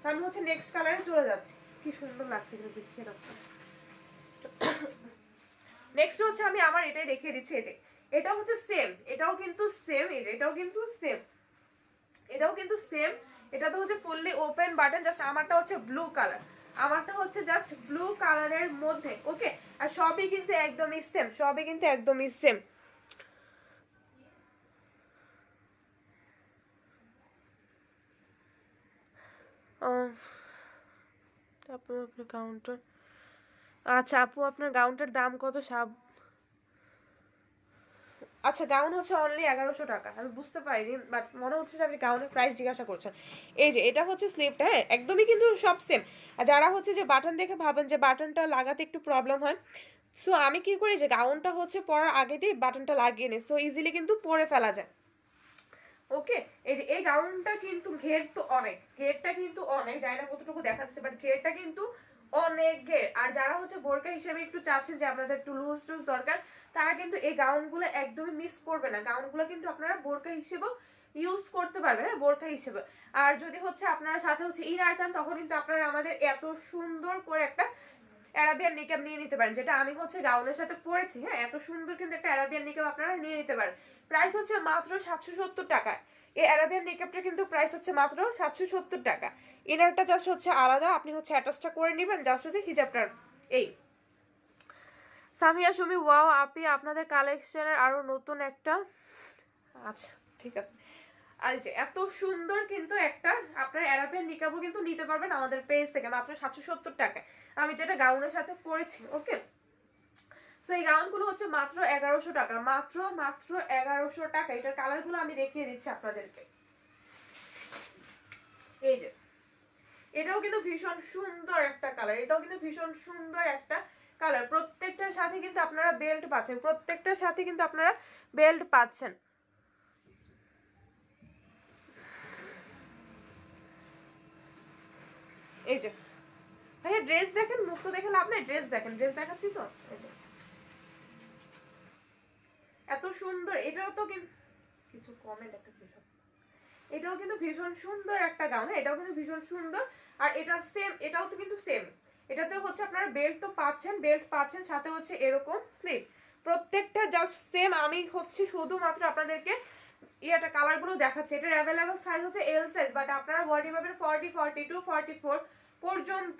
আমি হচ্ছে নেক্সট কালারে চলে যাচ্ছি, কি সুন্দর লাগছে কিন্তু পিছিয়ে রাখছে। নেক্সট হচ্ছে আমি আমার এটাই দেখিয়ে দিচ্ছি, এই যে এটা হচ্ছে সেম, এটাও কিন্তু সেম, এই যে এটাও কিন্তু সেম, এটাও কিন্তু সেম। এটা তো হচ্ছে ফুললি ওপেন বাটন, জাস্ট আমারটা হচ্ছে ব্লু কালার, আমারটা হচ্ছে জাস্ট ব্লু কালারের মধ্যে। ওকে, আর সবই কিন্তু একদমই সেম, সবই কিন্তু একদমই সেম। তারপর আপনার কাউন্টার, আচ্ছা আপু আপনার গাউনটার দাম কত সাব? আচ্ছা গাউন হচ্ছে অনলি 1100 টাকা, আমি বুঝতে পারিনি, বাট মনে হচ্ছে যে আপনি গাউনের প্রাইস জিজ্ঞাসা করছেন। এই যে এটা হচ্ছে স্লিভটা, হ্যাঁ একদমই কিন্তু সব সেম। আর যারা হচ্ছে যে বাটন দেখে ভাবেন যে বাটনটা লাগাতে একটু প্রবলেম হয়, সো আমি কি করি যে গাউনটা হচ্ছে পরার আগে দিয়ে বাটনটা লাগিয়ে নিই, সো ইজিলি কিন্তু পরে ফেলা যায়। ওকে, এই যে এই গাউনটা কিন্তু ঘের তো অনেক, ঘেরটা কিন্তু অনেক, জানি না কতটুকু দেখা যাচ্ছে, বাট ঘেরটা কিন্তু অনেক ঘের। আর যারা হচ্ছে বোরকা হিসেবে একটু চাচ্ছেন যে আপনাদের একটু লুজ টুজ দরকার, তারা কিন্তু এই গাউনগুলো একদমই মিস করবে না। গাউনগুলো কিন্তু আপনারা বোরকা হিসেবেও ইউজ করতে পারবেন, হ্যাঁ বোরকা হিসেবে। আর যদি হচ্ছে আপনারা সাথে হচ্ছে ইনার চান, তখন কিন্তু আপনারা আমাদের এত সুন্দর করে একটা অ্যারাবিয়ান নিকাব নিয়ে নিতে পারেন, যেটা আমি হচ্ছে গাউনের সাথে পরেছি। হ্যাঁ এত সুন্দর কিন্তু একটা অ্যারাবিয়ান নিকাব আপনারা নিয়ে নিতে পারেন। প্রাইস হচ্ছে মাত্র 770 টাকা। এই অ্যারাবিয়ান নিকাবটা কিন্তু প্রাইস হচ্ছে মাত্র 770 টাকা। ইনারটা জাস্ট হচ্ছে আলাদা, আপনি হচ্ছে অ্যাটাচটা করে নেবেন, জাস্ট হচ্ছে হিজাবটার। এই সামিয়া সুমি, ওয়াও আপি আপনাদের কালেকশনের আরো নতুন একটা, আচ্ছা ঠিক আছে। আর যে এত সুন্দর কিন্তু একটা আপনার অ্যারাবিয়ান নিকাবও কিন্তু নিতে পারবেন আমাদের পেজ থেকে মাত্র 770 টাকায়, আমি যেটা গাউনের সাথে পরেছি। ওকে, সো এই গাউনগুলো হচ্ছে মাত্র 1100 টাকা, মাত্র মাত্র 1100 টাকা। এটার কালারগুলো আমি দেখিয়ে দিচ্ছি আপনাদেরকে। এই যে এটাও কিন্তু ভীষণ সুন্দর একটা কালার, এটাও কিন্তু ভীষণ সুন্দর একটা কালার। প্রত্যেকটার সাথে কিন্তু আপনারা বেল্ট পাচ্ছেন, প্রত্যেকটার সাথে কিন্তু আপনারা বেল্ট পাচ্ছেন। এই যে ভাইয়া ড্রেস দেখেন, মুখ তো দেখে লাভ নেই, ড্রেস দেখেন, ড্রেস দেখাচ্ছি তো। এই যে এত সুন্দর, এটাও তো কিন্তু কিছু কমেন্ট একটা ভীষণ, এটাও কিন্তু ভীষণ সুন্দর একটা গাউন, হ্যাঁ এটাও কিন্তু ভীষণ সুন্দর। আর এটা সেম, এটাও তো কিন্তু সেম, এটাতে হচ্ছে আপনারা বেল্ট তো পাচ্ছেন, বেল্ট পাচ্ছেন সাথে হচ্ছে এরকম স্লিভ, প্রত্যেকটা জাস্ট সেম। আমি হচ্ছে শুধুমাত্র আপনাদেরকে ইয়াটা কালারগুলো দেখাচ্ছি। এটার অ্যাভেলেবল সাইজ হচ্ছে এল সাইজ, বাট আপনারা বডি পাবেন 40, 42, 44 পর্যন্ত।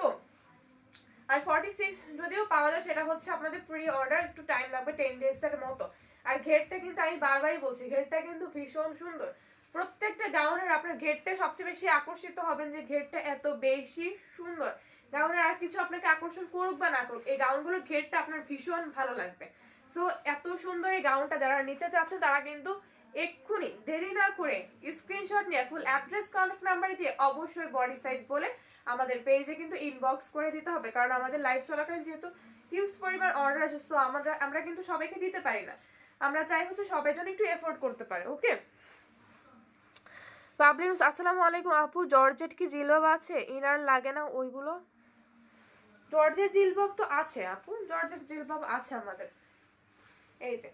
আর 46 যদিও পাওয়া যায়, সেটা হচ্ছে আপনাদের প্রি অর্ডার, একটু টাইম লাগবে 10 ডেজ এর মতো। আর ঘেরটা কিন্তু আমি বারবারই বলছি, ঘেরটা কিন্তু ভীষণ সুন্দর। প্রত্যেকটা গাউনের আপনার ঘেরটা সবচেয়ে বেশি আকর্ষিত হবেন যে ঘেরটা এত বেশি সুন্দর। গাউনের আর কিছু আপনাকে আকর্ষণ করুক বা না করুক, এই গাউনগুলোর ঘেরটা আপনার ভীষণ ভালো লাগবে। সো এত সুন্দর এই গাউনটা যারা নিতে চাচ্ছেন, তারা কিন্তু এক্ষুনি দেরি না করে স্ক্রিনশট নিয়ে ফুল অ্যাড্রেস কন্ট্যাক্ট নাম্বারে দিয়ে অবশ্যই বডি সাইজ বলে আমাদের পেজে কিন্তু ইনবক্স করে দিতে হবে, কারণ আমাদের লাইভ চলাকালীন যেহেতু হিউজ পরিমাণ অর্ডার আসে, তো আমরা কিন্তু সবাইকে দিতে পারি না। আমরা চাই হচ্ছে সবাই যেন একটু এফোর্ড করতে পারে। ওকে, পাবলিনুস আসসালামু আলাইকুম আপু, জর্জেট কি জিলবাব আছে? ইনার লাগে না ওইগুলো? জর্জেট জিলবাব তো আছে আপু, জর্জেট জিলবাব আছে আমাদের। এই যে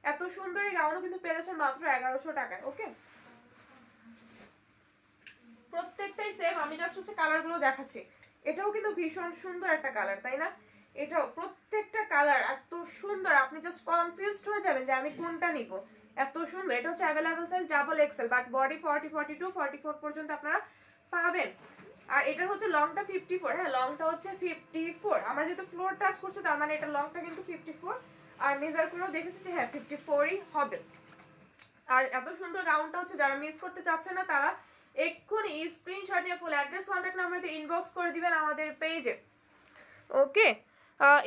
এত সুন্দর এই গাউনও কিন্তু পেয়েছেন মাত্র 1100 টাকায়। ওকে, প্রত্যেকটাই সেম, আমি জাস্ট হচ্ছে কালারগুলো দেখাচ্ছি। এটাও কিন্তু ভীষণ সুন্দর একটা কালার, তাই না? এটাও প্রত্যেকটা কালার এত সুন্দর, আপনি জাস্ট কনফিউজড হয়ে যাবেন যে আমি কোনটা নিব, এত সুন্দর। এটা হচ্ছে available size double XL, but body 40, 42, 44 পর্যন্ত আপনারা পাবেন। আর এটার হচ্ছে লংটা 54, হ্যাঁ লংটা হচ্ছে 54। আমরা যেহেতু ফ্লোর টাচ করছি, তার মানে এটা লংটা কিন্তু 54, আর মেজার করেও দেখেছি যে হ্যাঁ 54ই হবে। আর এত সুন্দর গাউনটা হচ্ছে যারা মিস করতে চাচ্ছে না, তারা এক্ষুনি স্ক্রিনশট নিয়ে ফুল অ্যাড্রেস কন্ট্যাক্ট নাম্বারে ইনবক্স করে দিবেন আমাদের পেজে। ওকে,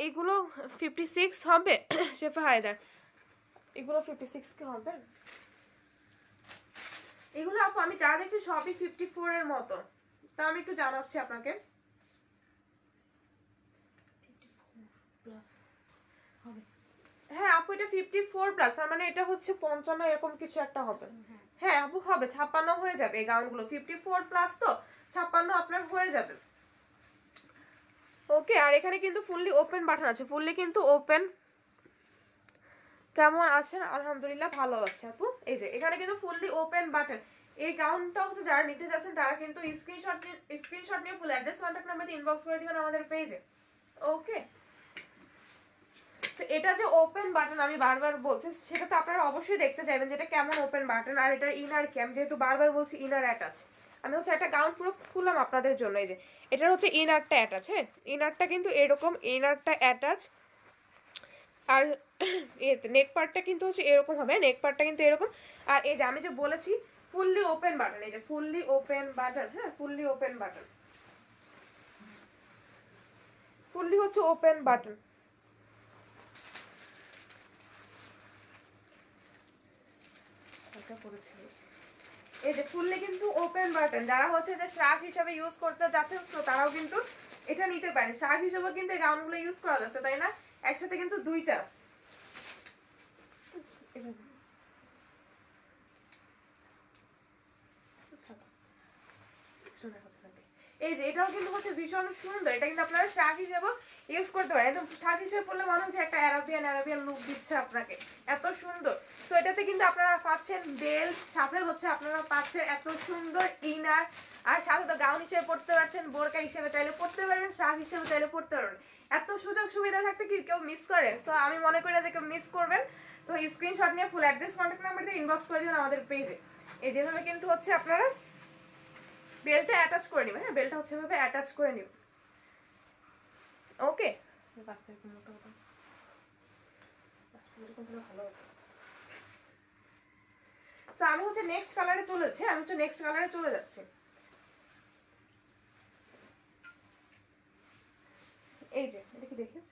এগুলো 56 হবে শেফা হায়দার, এগুলো 56 কি হবে? এগুলো আপু আমি যা দেখছি সবই 54 এর মতো, তা আমি একটু জানাচ্ছি আপনাকে। হ্যাঁ আপু এটা 54 প্লাস, তার মানে এটা হচ্ছে 55 এরকম কিছু একটা হবে। হ্যাঁ আপু হবে, 56 হয়ে যাবে। এই গাউনগুলো 54 প্লাস তো 56 আপনার হয়ে যাবে। ওকে, আর এখানে কিন্তু ফুললি ওপেন বাটন আছে, ফুললি কিন্তু ওপেন। কেমন আছেন? আলহামদুলিল্লাহ ভালো আছে আপু। এই যে এখানে কিন্তু ফুললি ওপেন বাটন। এই গাউনটা হচ্ছে যারা নিতে যাচ্ছেন, তারা কিন্তু স্ক্রিনশট নিয়ে ফুল অ্যাড্রেস কন্ট্যাক্ট নাম্বার দিয়ে ইনবক্স করে দিবেন আমাদের পেজে। ওকে, তো এটা যে ওপেন বাটন আমি বারবার বলছি, সেটা তো আপনারা অবশ্যই দেখতে চাইবেন যেটা কেমন ওপেন বাটন, আর এটার ইনার ক্যাম, যেহেতু বারবার বলছি ইনার অ্যাটাচ। আমি হচ্ছে একটা গাউন পুরো খুললাম আপনাদের জন্য। এই যে এটার হচ্ছে ইনারটা অ্যাটাচ, হ্যাঁ ইনারটা কিন্তু এরকম, ইনারটা অ্যাটাচ। আর নেক পার্টটা কিন্তু হচ্ছে এরকম হবে, নেক পার্টটা কিন্তু এরকম। আর এই যে আমি যে বলেছি ফুললি ওপেন বাটন, এই যে ফুললি ওপেন বাটন, হ্যাঁ ফুললি ওপেন বাটন, ফুললি হচ্ছে ওপেন বাটন। এই যে ফুললি কিন্তু ওপেন বাটন, যারা হচ্ছে যে শার্ট হিসেবে ইউজ করতে যাচ্ছেন তো তারাও কিন্তু এটা নিতে পারেন। শার্ট হিসেবে কিন্তু এই গাউনগুলো ইউজ করা যাচ্ছে, তাই না? একসাথে কিন্তু দুইটা। এই যে এটাও কিন্তু হচ্ছে ভীষণ সুন্দর, এটা কিন্তু আপনারা শার্ট হিসেবে ইউজ করতে পারেন। একদম শার্ট হিসেবে পরলে মনে হচ্ছে একটা অ্যারাবিয়ান লুক দিচ্ছে আপনাকে, এত সুন্দর। তো এটাতে কিন্তু আপনারা পাচ্ছেন বেল্ট, সাথে হচ্ছে আপনারা পাচ্ছেন এত সুন্দর ইনার, আর সাথে তো গাউন হিসেবে পড়তে পারছেন, বোরকা হিসেবে চাইলে পড়তে পারবেন, শার্ট হিসেবে চাইলে পড়তে পারবেন। এত সুযোগ সুবিধা থাকতে কি কেউ মিস করে? তো আমি মনে করি না যে কেউ মিস করবেন। তো স্ক্রিনশট নিয়ে ফুল অ্যাড্রেস কন্ট্যাক্ট নাম্বার দিয়ে ইনবক্স করে দিবেন আমাদের পেজে। এই যেভাবে কিন্তু হচ্ছে আপনারা বেলটা অ্যাটাচ করে নিবেন, হ্যাঁ বেলটা হচ্ছে এভাবে অ্যাটাচ করে নিবেন। ওকে, সো আমি হচ্ছে নেক্সট কালারে চলে যাচ্ছি, আমি হচ্ছে নেক্সট কালারে চলে যাচ্ছি। এই যে এটা কি দেখেছ,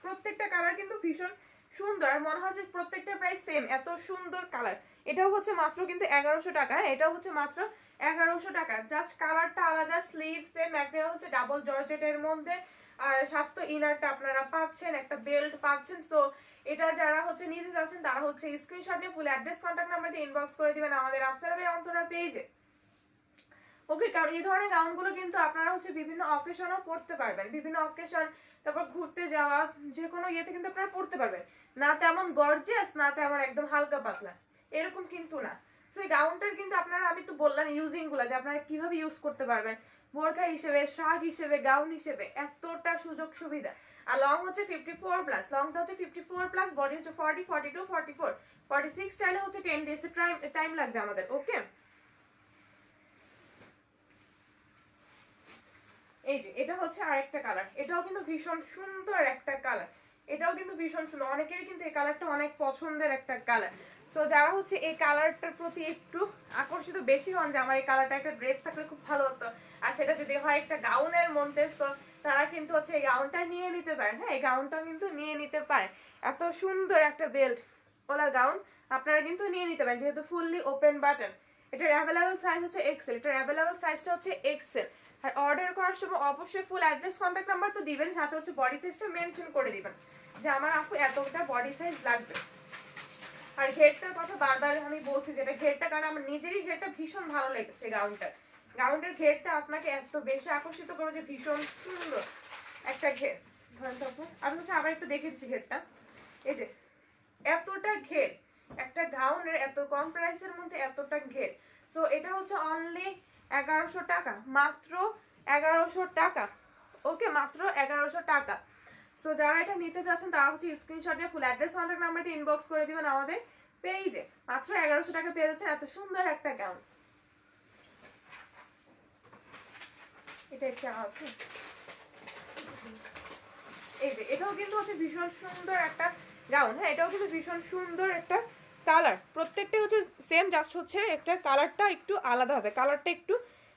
প্রত্যেকটা কালার কিন্তু ভীষণ সুন্দর, আর মনে হয় যে প্রত্যেকটা প্রাইস সেম, এত সুন্দর কালার। এটাও হচ্ছে মাত্র কিন্তু 1100 টাকা, এটাও হচ্ছে মাত্র 1100 টাকা, জাস্ট কালারটা আলাদা, স্লিভস এর ম্যাটেরিয়াল হচ্ছে ডাবল জর্জেটের মধ্যে, আর সাথে তো ইনারটা আপনারা পাচ্ছেন, একটা বেল্ট পাচ্ছেন। তো এটা যারা হচ্ছে নিতে যাচ্ছেন তারা হচ্ছে স্ক্রিনশট নিয়ে ফুল অ্যাড্রেস কন্ট্যাক্ট নাম্বার দিয়ে ইনবক্স করে দিবেন আমাদের আফসারা ভাই অন্তরা পেজে। ওকে, কারণ এই ধরনের গাউনগুলো কিন্তু আপনারা হচ্ছে বিভিন্ন অকেশনও পড়তে পারবেন, বিভিন্ন অকেশন, তারপর ঘুরতে যাওয়া, যে কোনো ইয়েতে কিন্তু আপনারা পড়তে পারবেন। না তেমন গর্জিয়াস, না তেমন একদম হালকা পাতলা, এরকম কিন্তু না। সো এই গাউনটার কিন্তু আপনারা, আমি তো বললাম ইউজিং গুলা যে আপনারা কিভাবে ইউজ করতে পারবেন, বোরকা হিসেবে, শার্ট হিসেবে, গাউন হিসেবে, এতটা সুযোগ সুবিধা। আর লং হচ্ছে 54+, লংটা হচ্ছে 54+, বডি হচ্ছে 40, 42, 44, 46 চাইলে হচ্ছে 10 ডেজ টাইম লাগবে আমাদের। ওকে, এই যে এটা হচ্ছে আরেকটা কালার, এটাও কিন্তু ভীষণ সুন্দর একটা কালার, এটাও কিন্তু ভীষণ সুন্দর, অনেকেরই কিন্তু এই কালারটা অনেক পছন্দের একটা কালার। সো যারা হচ্ছে এই কালারটার প্রতি একটু আকর্ষিত বেশি হন যে আমার এই কালারটা একটা ড্রেস থাকলে খুব ভালো হতো, আর সেটা যদি হয় একটা গাউনের মধ্যে, তো তারা কিন্তু হচ্ছে এই গাউনটা নিয়ে নিতে পারেন, হ্যাঁ এই গাউনটা কিন্তু নিয়ে নিতে পারেন। এত সুন্দর একটা বেল্ট ওলা গাউন আপনারা কিন্তু নিয়ে নিতে পারেন, যেহেতু ফুললি ওপেন বাটন। এটার অ্যাভেলেবল সাইজ হচ্ছে এক্সেল, এটার অ্যাভেলেবল সাইজটা হচ্ছে এক্সেল। আর অর্ডার করার সময় অবশ্যই ফুল অ্যাড্রেস কন্ট্যাক্ট নাম্বার তো দিবেন, সাথে হচ্ছে বডি সাইজটা মেনশন করে দিবেন যে আমার আপু এতটা বডি সাইজ লাগবে। আর ঘেরটার কথা বারবার আমি বলছি, যেটা ঘেরটা, কারণ আমার নিজেরই ঘেরটা ভীষণ ভালো লেগেছে গাউনটার। গাউনটার ঘেরটা আপনাকে এত বেশি আকর্ষিত করবে যে ভীষণ সুন্দর একটা ঘের। আমি হচ্ছে আবার একটু দেখে দিচ্ছি ঘেরটা। এই যে এতটা ঘের, একটা গাউনের এত কম প্রাইসের মধ্যে এতটা ঘের। সো এটা হচ্ছে অনলি 1100 টাকা, মাত্র 1100 টাকা। ওকে, মাত্র 1100 টাকা। সো যারা এটা নিতে যাচ্ছেন তারা হচ্ছে স্ক্রিনশট নিয়ে ফুল অ্যাড্রেস কন্ট্যাক্ট নাম্বার দিয়ে ইনবক্স করে দিবেন আমাদের পেজে। মাত্র 1100 টাকা পেয়ে যাচ্ছেন এত সুন্দর একটা গাউন। এটা একটা আছে, এই যে এটাও কিন্তু হচ্ছে ভীষণ সুন্দর একটা গাউন, হ্যাঁ এটাও কিন্তু ভীষণ সুন্দর একটা কালার, প্রত্যেকটা হচ্ছে সেম, জাস্ট হচ্ছে একটা কালারটা একটু আলাদা হবে, কালারটা একটু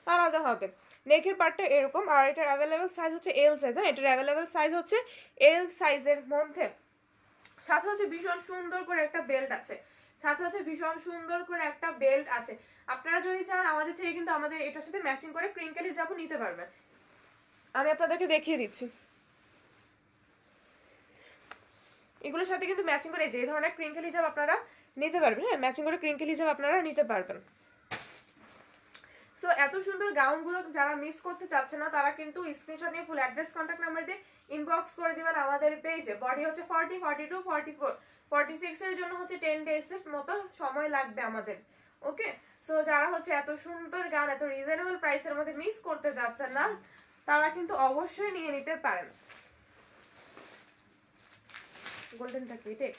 আলাদা হবে। নেকের পার্টটা এরকম, আর এটার অ্যাভেলেবেল সাইজ হচ্ছে এল সাইজ, হ্যাঁ এটার অ্যাভেলেবেল সাইজ হচ্ছে এল সাইজের মধ্যে। সাথে হচ্ছে ভীষণ সুন্দর করে একটা বেল্ট আছে, সাথে হচ্ছে ভীষণ সুন্দর করে একটা বেল্ট আছে। আপনারা যদি চান আমাদের থেকে কিন্তু আমাদের এটার সাথে ম্যাচিং করে ক্রিঙ্কেল হিজাবও নিতে পারবেন, আমি আপনাদেরকে দেখিয়ে দিচ্ছি। এগুলোর সাথে কিন্তু ম্যাচিং করে যে ধরনের ক্রিঙ্কেল হিজাব আপনারা নিতে পারবেন, হ্যাঁ ম্যাচিং করে ক্রিঙ্কেল হিজাব আপনারা নিতে পারবেন। সো এত সুন্দর গাউনগুলো যারা মিস করতে চাচ্ছে না তারা কিন্তু স্ক্রিনশট নিয়ে ফুল অ্যাড্রেস কন্ট্যাক্ট নাম্বার দিয়ে ইনবক্স করে দিবেন আমাদের পেজে। বডি হচ্ছে 40, 42, 44, 46 এর জন্য হচ্ছে 10 ডেজ এর মতো সময় লাগবে আমাদের। ওকে, সো যারা হচ্ছে এত সুন্দর গাউন এত রিজনেবল প্রাইসের মধ্যে মিস করতে যাচ্ছেন না তারা কিন্তু অবশ্যই নিয়ে নিতে পারেন। গোল্ডেনটা কেটে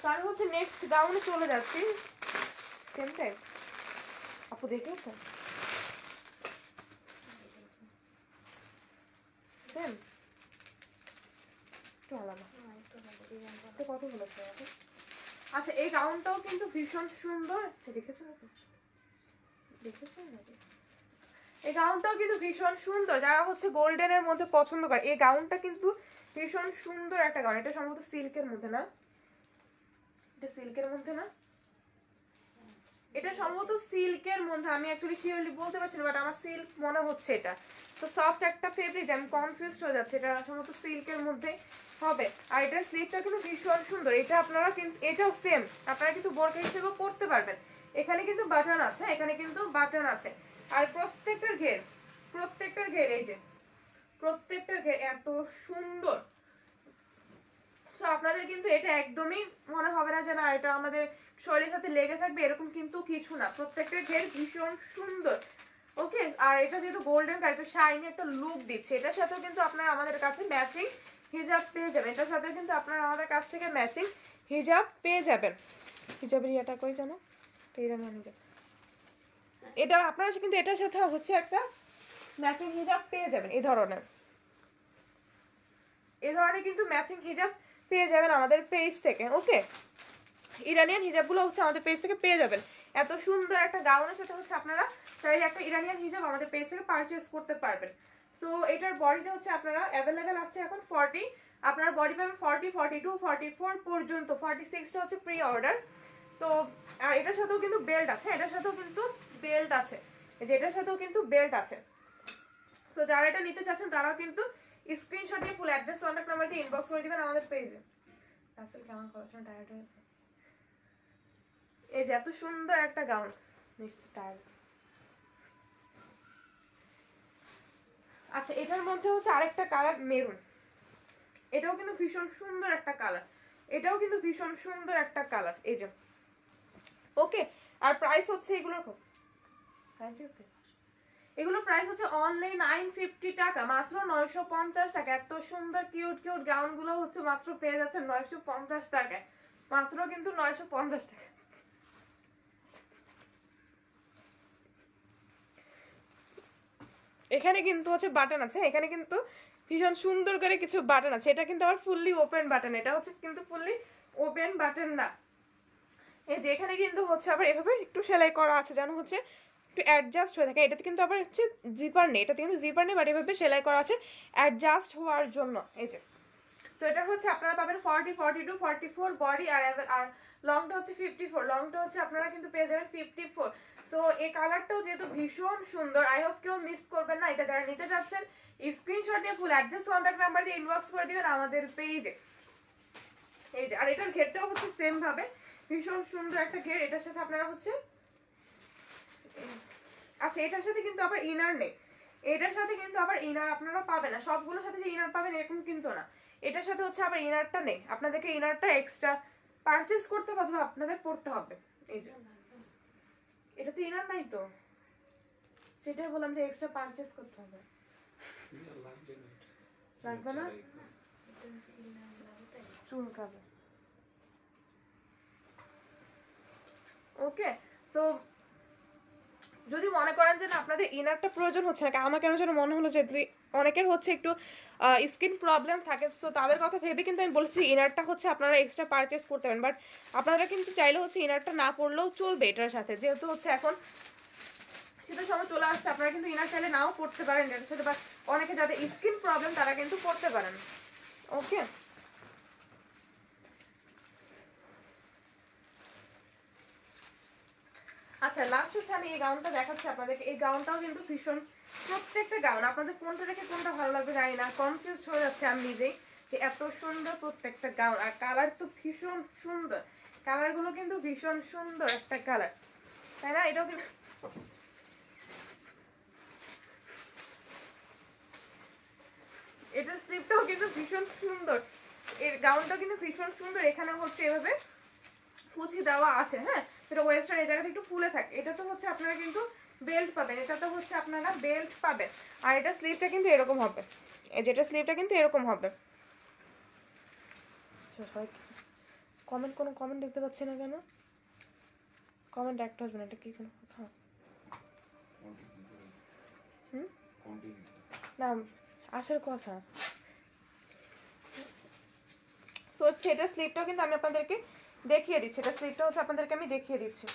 তার হচ্ছে নেক্সট গাউনে চলে যাচ্ছি। সেম টাইপ আপু দেখেছো সেম একটু আলাদা, এটা কত বলেছে? আচ্ছা এই গাউনটাও কিন্তু ভীষণ সুন্দর, দেখেছো দেখেছো নাকি? এই গাউনটাও কিন্তু ভীষণ সুন্দর, যারা হচ্ছে গোল্ডেনের মধ্যে পছন্দ করে এই গাউনটা কিন্তু ভীষণ সুন্দর একটা গাউন। এটা সম্ভবত সিল্কের মধ্যে না, এটা সিল্কের মধ্যে না, এটা সম্ভবত সিল্কের মধ্যে, আমি অ্যাকচুয়ালি শিওরলি বলতে পারছি না, বাট আমার সিল্ক মনে হচ্ছে। এটা তো সফট একটা ফেব্রিক, আমি কনফিউজড হয়ে যাচ্ছে, এটা সম্ভবত সিল্কের মধ্যে হবে। আর এটার স্লিভটা কিন্তু ভীষণ সুন্দর, এটা আপনারা কিন্তু এটাও সেম, আপনারা কিন্তু বোরকা হিসেবেও পরতে পারবেন। এখানে কিন্তু বাটন আছে, এখানে কিন্তু বাটন আছে, আর প্রত্যেকটার ঘের এই যে প্রত্যেকটার ঘের এত সুন্দর। তো আপনাদের কিন্তু এটা একদমই মনে হবে না যে না এটা আমাদের শরীরের সাথে লেগে থাকবে, এরকম কিন্তু কিছু না, প্রত্যেকটা ঘের ভীষণ সুন্দর। ওকে, আর এটা যেহেতু গোল্ডেন কালার, একটু শাইনি একটা লুক দিচ্ছে, এটার সাথেও কিন্তু আপনারা আমাদের কাছে ম্যাচিং হিজাব পেয়ে যাবেন, এটার সাথে কিন্তু আপনারা আমাদের কাছ থেকে ম্যাচিং হিজাব পেয়ে যাবেন। হিজাবের ইয়েটা কই জানো, ইরানিয়ান হিজাব, এটা আপনারা কিন্তু এটার সাথে হচ্ছে একটা ম্যাচিং হিজাব পেয়ে যাবেন। এই ধরনের কিন্তু ম্যাচিং হিজাব পেয়ে যাবেন আমাদের পেজ থেকে। ওকে, ইরানিয়ান হিজাবগুলো হচ্ছে আমাদের পেজ থেকে পেয়ে যাবেন। এত সুন্দর একটা গাউনের সাথে হচ্ছে আপনারা চাইলে একটা ইরানিয়ান হিজাব আমাদের পেজ থেকে পারচেজ করতে পারবেন। সো এটার বডিটা হচ্ছে আপনারা অ্যাভেলেবেল আছে এখন 40, আপনারা বডি পাবেন 40, 42, 44 পর্যন্ত, 46টা হচ্ছে প্রি অর্ডার। তো আর এটার সাথেও কিন্তু বেল্ট আছে, এটার সাথেও কিন্তু বেল্ট আছে, যেটার সাথেও কিন্তু বেল্ট আছে। তো যারা এটা নিতে চাচ্ছেন তারা কিন্তু স্ক্রিনশট নিয়ে ফুল অ্যাড্রেস কন্ট্যাক্ট নাম্বার দিয়ে ইনবক্স করে দিবেন আমাদের পেজে। রাসেল কেমন করেছেন, টায়ার্ড হয়েছে? এই যে এত সুন্দর একটা গাউন, নিশ্চয় টায়ার্ড। আচ্ছা এটার মধ্যে হচ্ছে আরেকটা কালার মেরুন, এটাও কিন্তু ভীষণ সুন্দর একটা কালার, এটাও কিন্তু ভীষণ সুন্দর একটা কালার। এই যে ওকে, আর প্রাইস হচ্ছে এগুলোর এগুলোর প্রাইস হচ্ছে অনলি 950 টাকা, মাত্র 950 টাকা। এত সুন্দর কিউট কিউট গাউন গুলো হচ্ছে মাত্র পেয়ে যাচ্ছে 950 টাকায়, মাত্র কিন্তু 950 টাকা। এখানে কিন্তু হচ্ছে বাটন আছে, এখানে কিন্তু ভীষণ সুন্দর করে কিছু বাটন আছে, এটা কিন্তু আবার ফুললি ওপেন বাটন, এটা হচ্ছে কিন্তু ফুললি ওপেন বাটন না। এই যে এখানে কিন্তু হচ্ছে আবার এভাবে একটু সেলাই করা আছে, যেন হচ্ছে একটু অ্যাডজাস্ট হয়ে থাকে। এটাতে কিন্তু আবার হচ্ছে জিপার নেই, এটাতে কিন্তু জিপার নেই, বাট এভাবে সেলাই করা আছে অ্যাডজাস্ট হওয়ার জন্য। এই যে সো এটা হচ্ছে আপনারা পাবেন 40, 42, 44 বডি, আর লংটা হচ্ছে 54, লংটা হচ্ছে আপনারা কিন্তু পেয়ে যাবেন 54। সো এই কালারটাও যেহেতু ভীষণ সুন্দর, আই হোপ কেউ মিস করবেন না। এটা যারা নিতে যাচ্ছেন স্ক্রিনশট দিয়ে ফুল অ্যাড্রেস কন্ট্যাক্ট নাম্বার দিয়ে ইনবক্স করে দিবেন আমাদের পেজে। এই যে আর এটার ঘেরটাও হচ্ছে সেম ভাবে ভীষণ সুন্দর একটা ঘের, এটার সাথে আপনারা হচ্ছে আচ্ছা এটার সাথে কিন্তু আবার ইনার নেই, এটার সাথে কিন্তু আবার ইনার আপনারা পাবেন না, সবগুলোর সাথে যে ইনার পাবেন এরকম কিন্তু না, এটার সাথে হচ্ছে আবার ইনারটা নেই, আপনাদেরকে ইনারটা এক্সট্রা পারচেজ করতে হবে অথবা আপনাদের পড়তে হবে। এই যে এটা তো ইনার নাই, তো সেটাই বললাম যে এক্সট্রা পারচেজ করতে হবে। লাগবে না, চুলকাবে। ওকে, সো যদি মনে করেন যে না আপনাদের ইনারটা প্রয়োজন হচ্ছে না, আমার কেন যেন মনে হলো যে অনেকের হচ্ছে একটু স্কিন প্রবলেম থাকে, সো তাদের কথা ভেবে কিন্তু আমি বলছি ইনারটা হচ্ছে আপনারা এক্সট্রা পারচেস করতে পারেন, বাট আপনারা কিন্তু চাইলে হচ্ছে ইনারটা না পরলেও চলবে এটার সাথে, যেহেতু হচ্ছে এখন শীতের সময় চলে আসছে, আপনারা কিন্তু ইনার চাইলে নাও পরতে পারেন এটার সাথে, বাট অনেকে যাদের স্কিন প্রবলেম তারা কিন্তু পরতে পারেন। ওকে, আচ্ছা লাস্ট হচ্ছে আমি এই গাউনটা দেখাচ্ছি আপনাদেরকে, এই গাউনটাও কিন্তু ভীষণ, প্রত্যেকটা গাউন আপনাদের কোনটা রেখে কোনটা ভালো লাগবে জানি না, কনফিউজড হয়ে যাচ্ছে আমি নিজেই, যে এত সুন্দর প্রত্যেকটা গাউন, আর কালার তো ভীষণ সুন্দর, কালারগুলো কিন্তু ভীষণ সুন্দর একটা কালার, তাই না? এটাও কিন্তু এটার স্লিপটাও কিন্তু ভীষণ সুন্দর, এর গাউনটাও কিন্তু ভীষণ সুন্দর, এখানে হচ্ছে এভাবে কুচি দেওয়া আছে, হ্যাঁ সেটা ওয়েস্টার্ন এই জায়গাটা একটু ফুলে থাকে, এটা তো হচ্ছে আপনারা কিন্তু বেল্ট পাবেন, এটা তো হচ্ছে আপনারা বেল্ট পাবেন, আর এটা স্লিভটা কিন্তু এরকম হবে, এই যেটা স্লিভটা কিন্তু এরকম হবে। আচ্ছা সবাই কমেন্ট, কোনো কমেন্ট দেখতে পাচ্ছি না কেন? কমেন্ট একটা আসবে না, এটা কি কোনো কথা? না আসার কথা। তো হচ্ছে এটা স্লিপটাও কিন্তু আমি আপনাদেরকে দেখিয়ে দিচ্ছি, এটা স্লিপটা হচ্ছে আপনাদেরকে আমি দেখিয়ে দিচ্ছি।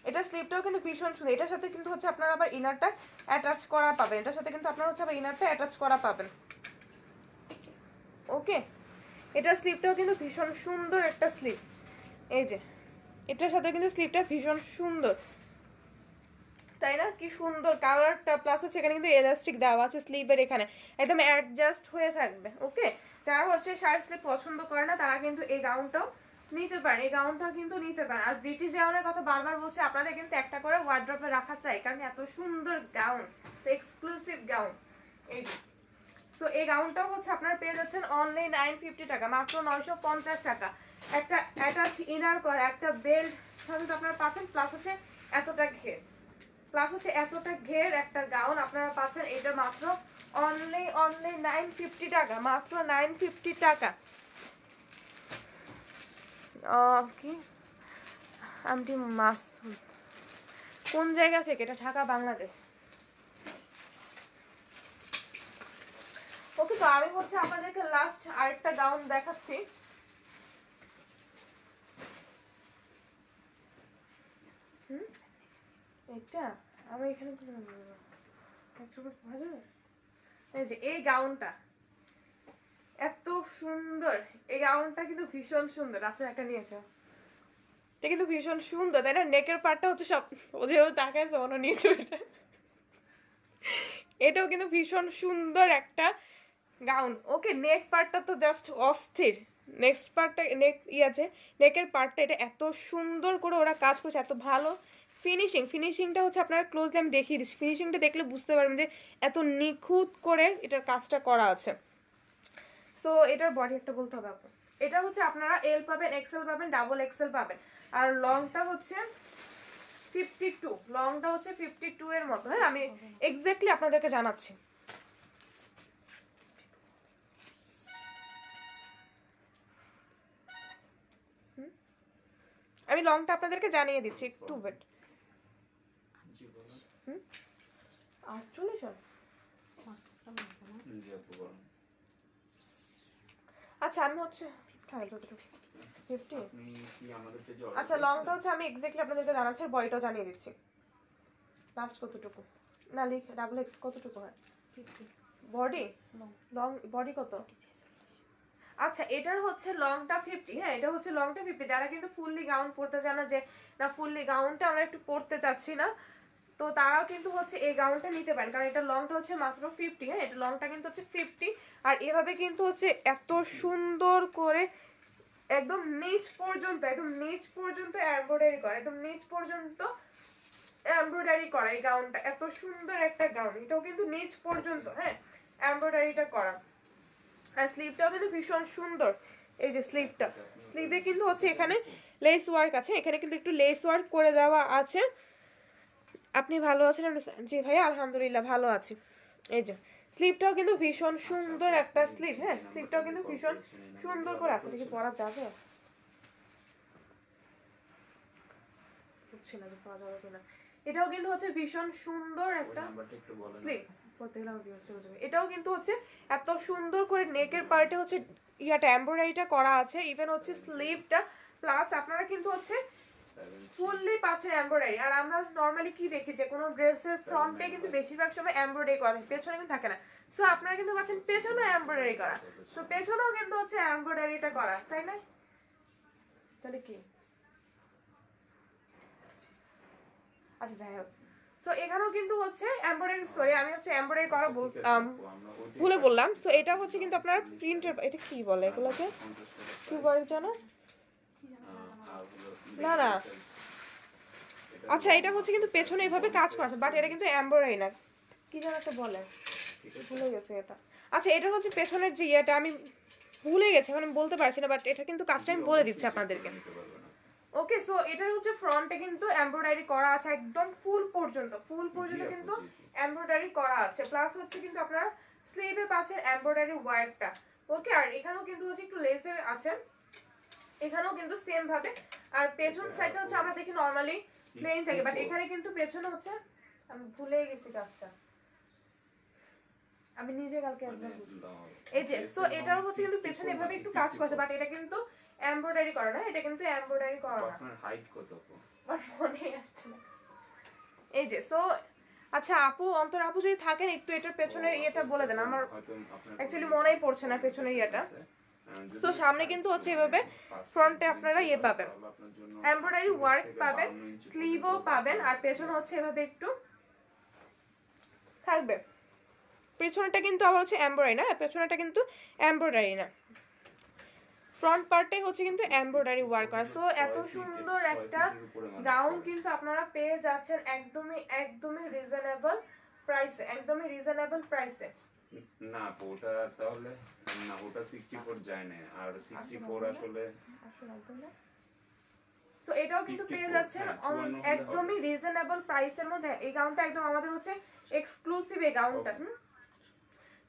এটা স্লিপটাও কিন্তু ভীষণ সুন্দর, এটার সাথে কিন্তু হচ্ছে আপনারা আবার ইনারটা অ্যাটাচ করা পাবেন, এটার সাথে কিন্তু আপনারা হচ্ছে আবার ইনারটা অ্যাটাচ করা পাবেন। ওকে, এটার স্লিপটাও কিন্তু ভীষণ সুন্দর একটা স্লিপ। এই যে এটার সাথে কিন্তু স্লিপটা ভীষণ সুন্দর, তাই না? কি সুন্দর কালারটা, প্লাস হচ্ছে এখানে কিন্তু এলাস্টিক দেওয়া আছে স্লিভের এখানে, একদম অ্যাডজাস্ট হয়ে থাকবে। ওকে, যারা হচ্ছে শার্ট স্লিভ পছন্দ করে না তারা কিন্তু এই গাউনটাও নিতে পারেন, এই গাউনটাও কিন্তু নিতে পারেন। আর ব্রিটিশ গাউনের কথা বারবার বলছি, আপনাদের কিন্তু একটা করে ওয়ার্ড্রপে রাখা চাই, কারণ এত সুন্দর গাউন, এক্সক্লুসিভ গাউন। এই সো এই গাউনটাও হচ্ছে আপনারা পেয়ে যাচ্ছেন অনলি 950 টাকা, মাত্র 950 টাকা। একটা অ্যাটাচ ইনার করা, একটা বেল্ট সাথে আপনারা পাচ্ছেন, প্লাস হচ্ছে এতটা ঘের, প্লাস হচ্ছে এতটা ঘের একটা গাউন আপনারা পাচ্ছেন, এটা মাত্র অনলি 950 টাকা, মাত্র 950 টাকা। কি আমটি মাস কোন জায়গা থেকে? এটা ঢাকা, বাংলাদেশ। ওকে, তো আমি হচ্ছে আপনাদেরকে লাস্ট আরেকটা গাউন দেখাচ্ছি। এটা আমি এখানে এই যে এই গাউনটা এত সুন্দর, এই গাউনটা কিন্তু ভীষণ সুন্দর। আছে একটা নিয়েছে, এটা কিন্তু ভীষণ সুন্দর, তাই না? নেকের পার্টটা হচ্ছে সব, ও যেভাবে তাকাইছে মনে নিয়েছে এটা। এটাও কিন্তু ভীষণ সুন্দর একটা গাউন। ওকে, নেক পার্টটা তো জাস্ট অস্থির। নেক্সট পার্টটা নেক আছে, নেকের পার্টটা এটা এত সুন্দর করে ওরা কাজ করছে, এত ভালো ফিনিশিংটা হচ্ছে আপনারা ক্লোজলি আমি দেখিয়ে দিচ্ছি, ফিনিশিংটা দেখলে বুঝতে পারবেন যে এত নিখুঁত করে এটার কাজটা করা আছে। সো এটার বডি একটা বলতে হবে আপনার, এটা হচ্ছে আপনারা এল পাবেন, এক্সেল পাবেন, ডাবল এক্সেল পাবেন। আর লংটা হচ্ছে 52, লংটা হচ্ছে 52 এর মতো। হ্যাঁ, আমি এক্স্যাক্টলি আপনাদেরকে জানাচ্ছি। আমি লংটা আপনাদেরকে জানিয়ে দিচ্ছি, একটু ওয়েট। 48। আচ্ছা আমি হচ্ছে 50। আচ্ছা লংটা হচ্ছে আমি এক্স্যাক্টলি আপনাদেরকে জানাচ্ছি, বডিটাও জানিয়ে দিচ্ছি। লাস্ট কতটুকু না লিখ, ডাবল এক্স কতটুকু হয় বডি? লং বডি কত? আচ্ছা এটার হচ্ছে লংটা 50। হ্যাঁ, এটা হচ্ছে লংটা 50। যারা কিন্তু ফুললি গাউন পরতে চান না, যে না ফুললি গাউনটা আমরা একটু পরতে চাচ্ছি না, তো তারাও কিন্তু হচ্ছে এই গাউনটা নিতে পারেন, কারণ এটা লংটা হচ্ছে মাত্র 50। হ্যাঁ, এটা লংটা কিন্তু হচ্ছে 50। আর এভাবে কিন্তু হচ্ছে এত সুন্দর করে একদম নিচ পর্যন্ত, একদম নিচ পর্যন্ত এমব্রয়ডারি করা, একদম নিচ পর্যন্ত এমব্রয়ডারি করা। এই গাউনটা এত সুন্দর একটা গাউন, এটাও কিন্তু নিচ পর্যন্ত হ্যাঁ এমব্রয়ডারিটা করা। আর স্লিভটাও কিন্তু ভীষণ সুন্দর। এই যে স্লিভটা, স্লিভে কিন্তু হচ্ছে এখানে লেস ওয়ার্ক আছে, এখানে কিন্তু একটু লেস ওয়ার্ক করে দেওয়া আছে। আপনি ভালো আছেন? জি ভাইয়া আলহামদুলিল্লাহ ভালো আছি। এই যে স্লিভটাও কিন্তু ভীষণ সুন্দর একটা স্লিভ। হ্যাঁ, স্লিভটাও কিন্তু ভীষণ সুন্দর করে আছে। দেখি পরা যাবে, বুঝছি না যে পরা যাবে কিনা। এটাও কিন্তু হচ্ছে ভীষণ সুন্দর একটা স্লিভ। এটাও কিন্তু হচ্ছে এত সুন্দর করে নেকের পার্টে হচ্ছে ইয়াটা এমব্রয়ডারিটা করা আছে, ইভেন হচ্ছে স্লিভটা, প্লাস আপনারা কিন্তু হচ্ছে ফুললি পাচ্ছেন এমব্রয়ডারি। আর আমরা নরমালি কি দেখি যে কোনো ড্রেসের ফ্রন্টে কিন্তু বেশিরভাগ সময় এমব্রয়ডারি করা থাকে, পেছনে কিন্তু থাকে না। সো আপনারা কিন্তু পাচ্ছেন পেছনেও এমব্রয়ডারি করা, সো পেছনেও কিন্তু হচ্ছে এমব্রয়ডারিটা করা, তাই না? তাহলে কি, আচ্ছা যাই হোক, সো এখানেও কিন্তু হচ্ছে এমব্রয়ডারি, সরি আমি হচ্ছে এমব্রয়ডারি করা ভুলে বললাম। সো এটা হচ্ছে কিন্তু আপনার প্রিন্টের, এটা কি বলে এগুলোকে, কি বলে জানো? না না, আচ্ছা এটা হচ্ছে কিন্তু পেছনে এভাবে কাজ করা আছে, বাট এটা কিন্তু এমব্রয়ডারি না, কি যেন একটা বলে, ভুলে গেছে এটা। আচ্ছা এটা হচ্ছে পেছনের যে ইয়েটা, আমি ভুলে গেছি এখন, আমি বলতে পারছি না, বাট এটা কিন্তু কাজটা আমি বলে দিচ্ছি আপনাদেরকে। ওকে, সো এটার হচ্ছে ফ্রন্টে কিন্তু এমব্রয়ডারি করা আছে, একদম ফুল পর্যন্ত কিন্তু এমব্রয়ডারি করা আছে, প্লাস হচ্ছে কিন্তু আপনারা স্লিভে পাচ্ছেন এমব্রয়ডারি ওয়ার্কটা। ওকে, আর এখানেও কিন্তু হচ্ছে একটু লেসের আছে, এখানেও কিন্তু সেম ভাবে। আর পেছন সাইডটা হচ্ছে আমরা দেখি নরমালি প্লেন থাকে, বাট এখানে কিন্তু পেছনে হচ্ছে আমি ভুলে গেছি কাজটা, আমি নিজে কালকে একদম এই যে। সো এটার হচ্ছে কিন্তু পেছনে এভাবে একটু কাজ করেছে, বাট এটা কিন্তু এমব্রয়ডারি করা না, এটা কিন্তু এমব্রয়ডারি করা না। আপনার হাইট কত? আমার মনেই আসছে না। এই যে সো আচ্ছা আপু, অন্তর আপু যদি থাকেন একটু এটার পেছনের ইয়েটা বলে দেন, আমার অ্যাকচুয়ালি মনেই পড়ছে না পেছনের ইয়েটা। সো সামনে কিন্তু হচ্ছে এভাবে ফ্রন্টে আপনারা ইয়ে পাবেন, এমব্রয়ডারি ওয়ার্ক পাবেন, স্লিভও পাবেন, আর পেছনে হচ্ছে এভাবে একটু থাকবে। পেছনেটা কিন্তু আবার হচ্ছে এমব্রয়ডারি না, পেছনেটা কিন্তু এমব্রয়ডারি না, ফ্রন্ট পার্টে হচ্ছে কিন্তু এমব্রয়ডারি ওয়ার্ক করা। সো এত সুন্দর একটা গাউন কিন্তু আপনারা পেয়ে যাচ্ছেন একদমই একদমই রিজনেবল প্রাইসে, একদমই রিজনেবল প্রাইসে। না ওটা তাহলে না, ওটা 64 যায় না, আর 64 আসলে সো এটাও কিন্তু পেয়ে যাচ্ছেন একদমই রিজনেবল প্রাইসের মধ্যে। এই গাউনটা একদম আমাদের হচ্ছে এক্সক্লুসিভ এই গাউনটা।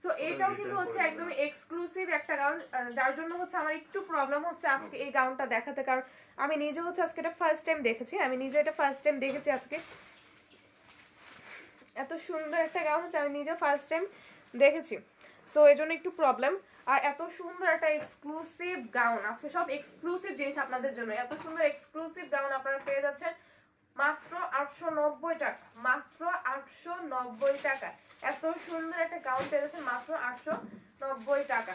সো এটাও কিন্তু হচ্ছে একদমই এক্সক্লুসিভ একটা গাউন, যার জন্য হচ্ছে আমার একটু প্রবলেম হচ্ছে আজকে এই গাউনটা দেখাতে, কারণ আমি নিজে হচ্ছে আজকে এটা ফার্স্ট টাইম দেখেছি, আমি নিজে এটা ফার্স্ট টাইম দেখেছি আজকে। এত সুন্দর একটা গাউন হচ্ছে আমি নিজে ফার্স্ট টাইম দেখেছি, সো এই জন্য একটু প্রবলেম। আর এত সুন্দর একটা এক্সক্লুসিভ গাউন, আজকে সব এক্সক্লুসিভ জিনিস আপনাদের জন্য। এত সুন্দর এক্সক্লুসিভ গাউন আপনারা পেয়ে যাচ্ছেন মাত্র 890 টাকা, মাত্র 890 টাকা। এত সুন্দর একটা গাউন পেয়ে যাচ্ছেন মাত্র 890 টাকা।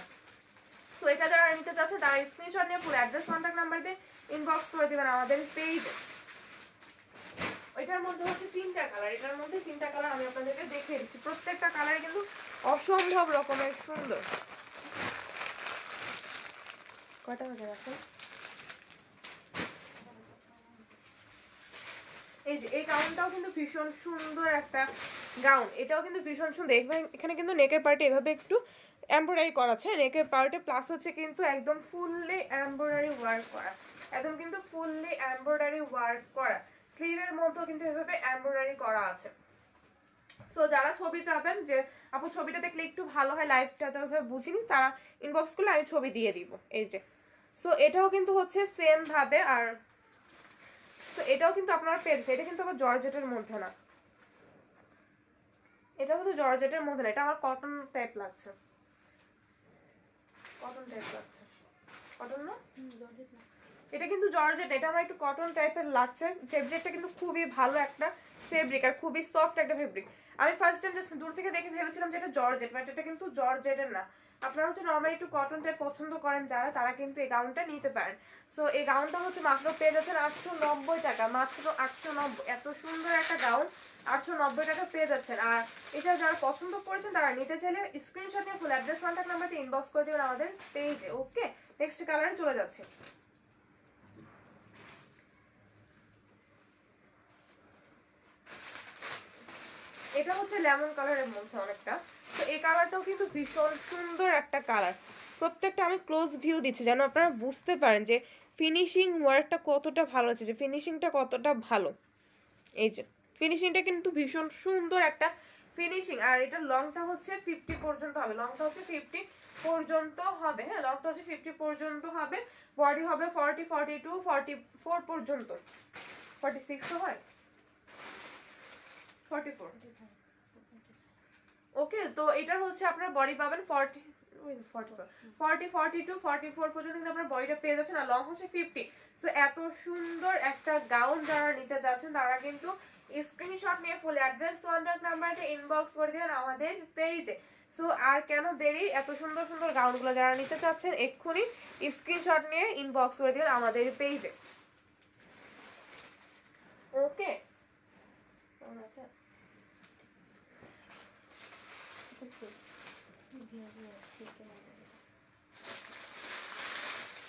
তো এটা যারা নিতে চাচ্ছে তারা স্ক্রিনশট নিয়ে পুরো অ্যাড্রেস কন্ট্যাক্ট নাম্বার দিয়ে ইনবক্স করে দিবেন আমাদের পেজে। এটার মধ্যে হচ্ছে 3টা কালার, এটার মধ্যে 3টা কালার আমি আপনাদেরকে দেখিয়ে দিচ্ছি, প্রত্যেকটা কালার কিন্তু অসম্ভব রকমের সুন্দর। কয়টা বাজে এখন? এই যে এই গাউনটাও কিন্তু ভীষণ সুন্দর একটা গাউন, এটাও কিন্তু ভীষণ সুন্দর। এখানে কিন্তু নেকের পার্টে এভাবে একটু এমব্রয়ডারি করা আছে, নেকের পার্টে প্লাস হচ্ছে কিন্তু একদম ফুললি এমব্রয়ডারি ওয়ার্ক করা, একদম কিন্তু ফুললি এমব্রয়ডারি ওয়ার্ক করা। স্লিভের মধ্যেও কিন্তু এভাবে এমব্রয়ডারি করা আছে। সো যারা ছবি চাবেন যে আপু ছবিটা দেখলে একটু ভালো হয়, লাইভটা তো বুঝিনি, তারা ইনবক্স করলে আমি ছবি দিয়ে দিব। এই যে সো এটাও কিন্তু হচ্ছে সেম ভাবে, আর তো এটাও কিন্তু আপনারা পেয়েছে, এটা কিন্তু আবার জর্জেটের মধ্যে না, এটা হচ্ছে জর্জেটের মধ্যে না, এটা আমার কটন টাইপ লাগছে, কটন টাইপ লাগছে, কটন না জর্জেট না, এটা কিন্তু জর্জেট, এটা আমার একটু কটন টাইপের লাগছে। ফেব্রিকটা কিন্তু খুবই ভালো একটা ফেব্রিক আর খুবই সফট একটা ফেব্রিক। আমি ফার্স্ট টাইম জাস্ট দূর থেকে দেখে ভেবেছিলাম যে এটা জর্জেট, বাট এটা কিন্তু জর্জেটের না। আপনারা হচ্ছে নর্মালি একটু কটন টাইপ পছন্দ করেন যারা, তারা কিন্তু এই গাউনটা নিতে পারেন। সো এই গাউনটা হচ্ছে মাত্র পেয়ে যাচ্ছেন 890 টাকা, মাত্র 890। এত সুন্দর একটা গাউন 890 টাকা পেয়ে যাচ্ছেন। আর এটা যারা পছন্দ করেছেন তারা নিতে চাইলে স্ক্রিনশট নিয়ে ফুল অ্যাড্রেস কন্ট্যাক্ট নাম্বারতে ইনবক্স করে দেবেন আমাদের পেজে। ওকে, নেক্সট কালারে চলে যাচ্ছে। এটা হচ্ছে লেমন কালারের মধ্যে অনেকটা, তো এই কালারটাও কিন্তু ভীষণ সুন্দর একটা কালার। প্রত্যেকটা আমি ক্লোজ ভিউ দিচ্ছি যেন আপনারা বুঝতে পারেন যে ফিনিশিং ওয়ার্কটা কতটা ভালো আছে, যে ফিনিশিংটা কতটা ভালো। এই যে ফিনিশিংটা কিন্তু ভীষণ সুন্দর একটা ফিনিশিং। আর এটা লংটা হচ্ছে 50 পর্যন্ত হবে, লংটা হচ্ছে 50 পর্যন্ত হবে। হ্যাঁ, লংটা হচ্ছে 50 পর্যন্ত হবে, বডি হবে 40, 42, 44 পর্যন্ত, 46 তো হয়, 44। ওকে, তো এটার হচ্ছে আপনারা বডি পাবেন 40, 42, 44 পর্যন্ত কিন্তু আপনার বডিটা পেয়ে যাচ্ছেন, আর লং হচ্ছে 50। সো এত সুন্দর একটা গাউন যারা নিতে যাচ্ছেন তারা কিন্তু স্ক্রিনশট নিয়ে ফুল অ্যাড্রেস কন্ট্যাক্ট নাম্বারে ইনবক্স করে দিবেন আমাদের পেজে। সো আর কেন দেরি, এত সুন্দর সুন্দর গাউনগুলো যারা নিতে চাচ্ছেন এক্ষুনি স্ক্রিনশট নিয়ে ইনবক্স করে দিবেন আমাদের পেজে। ওকে, কেমন আছে?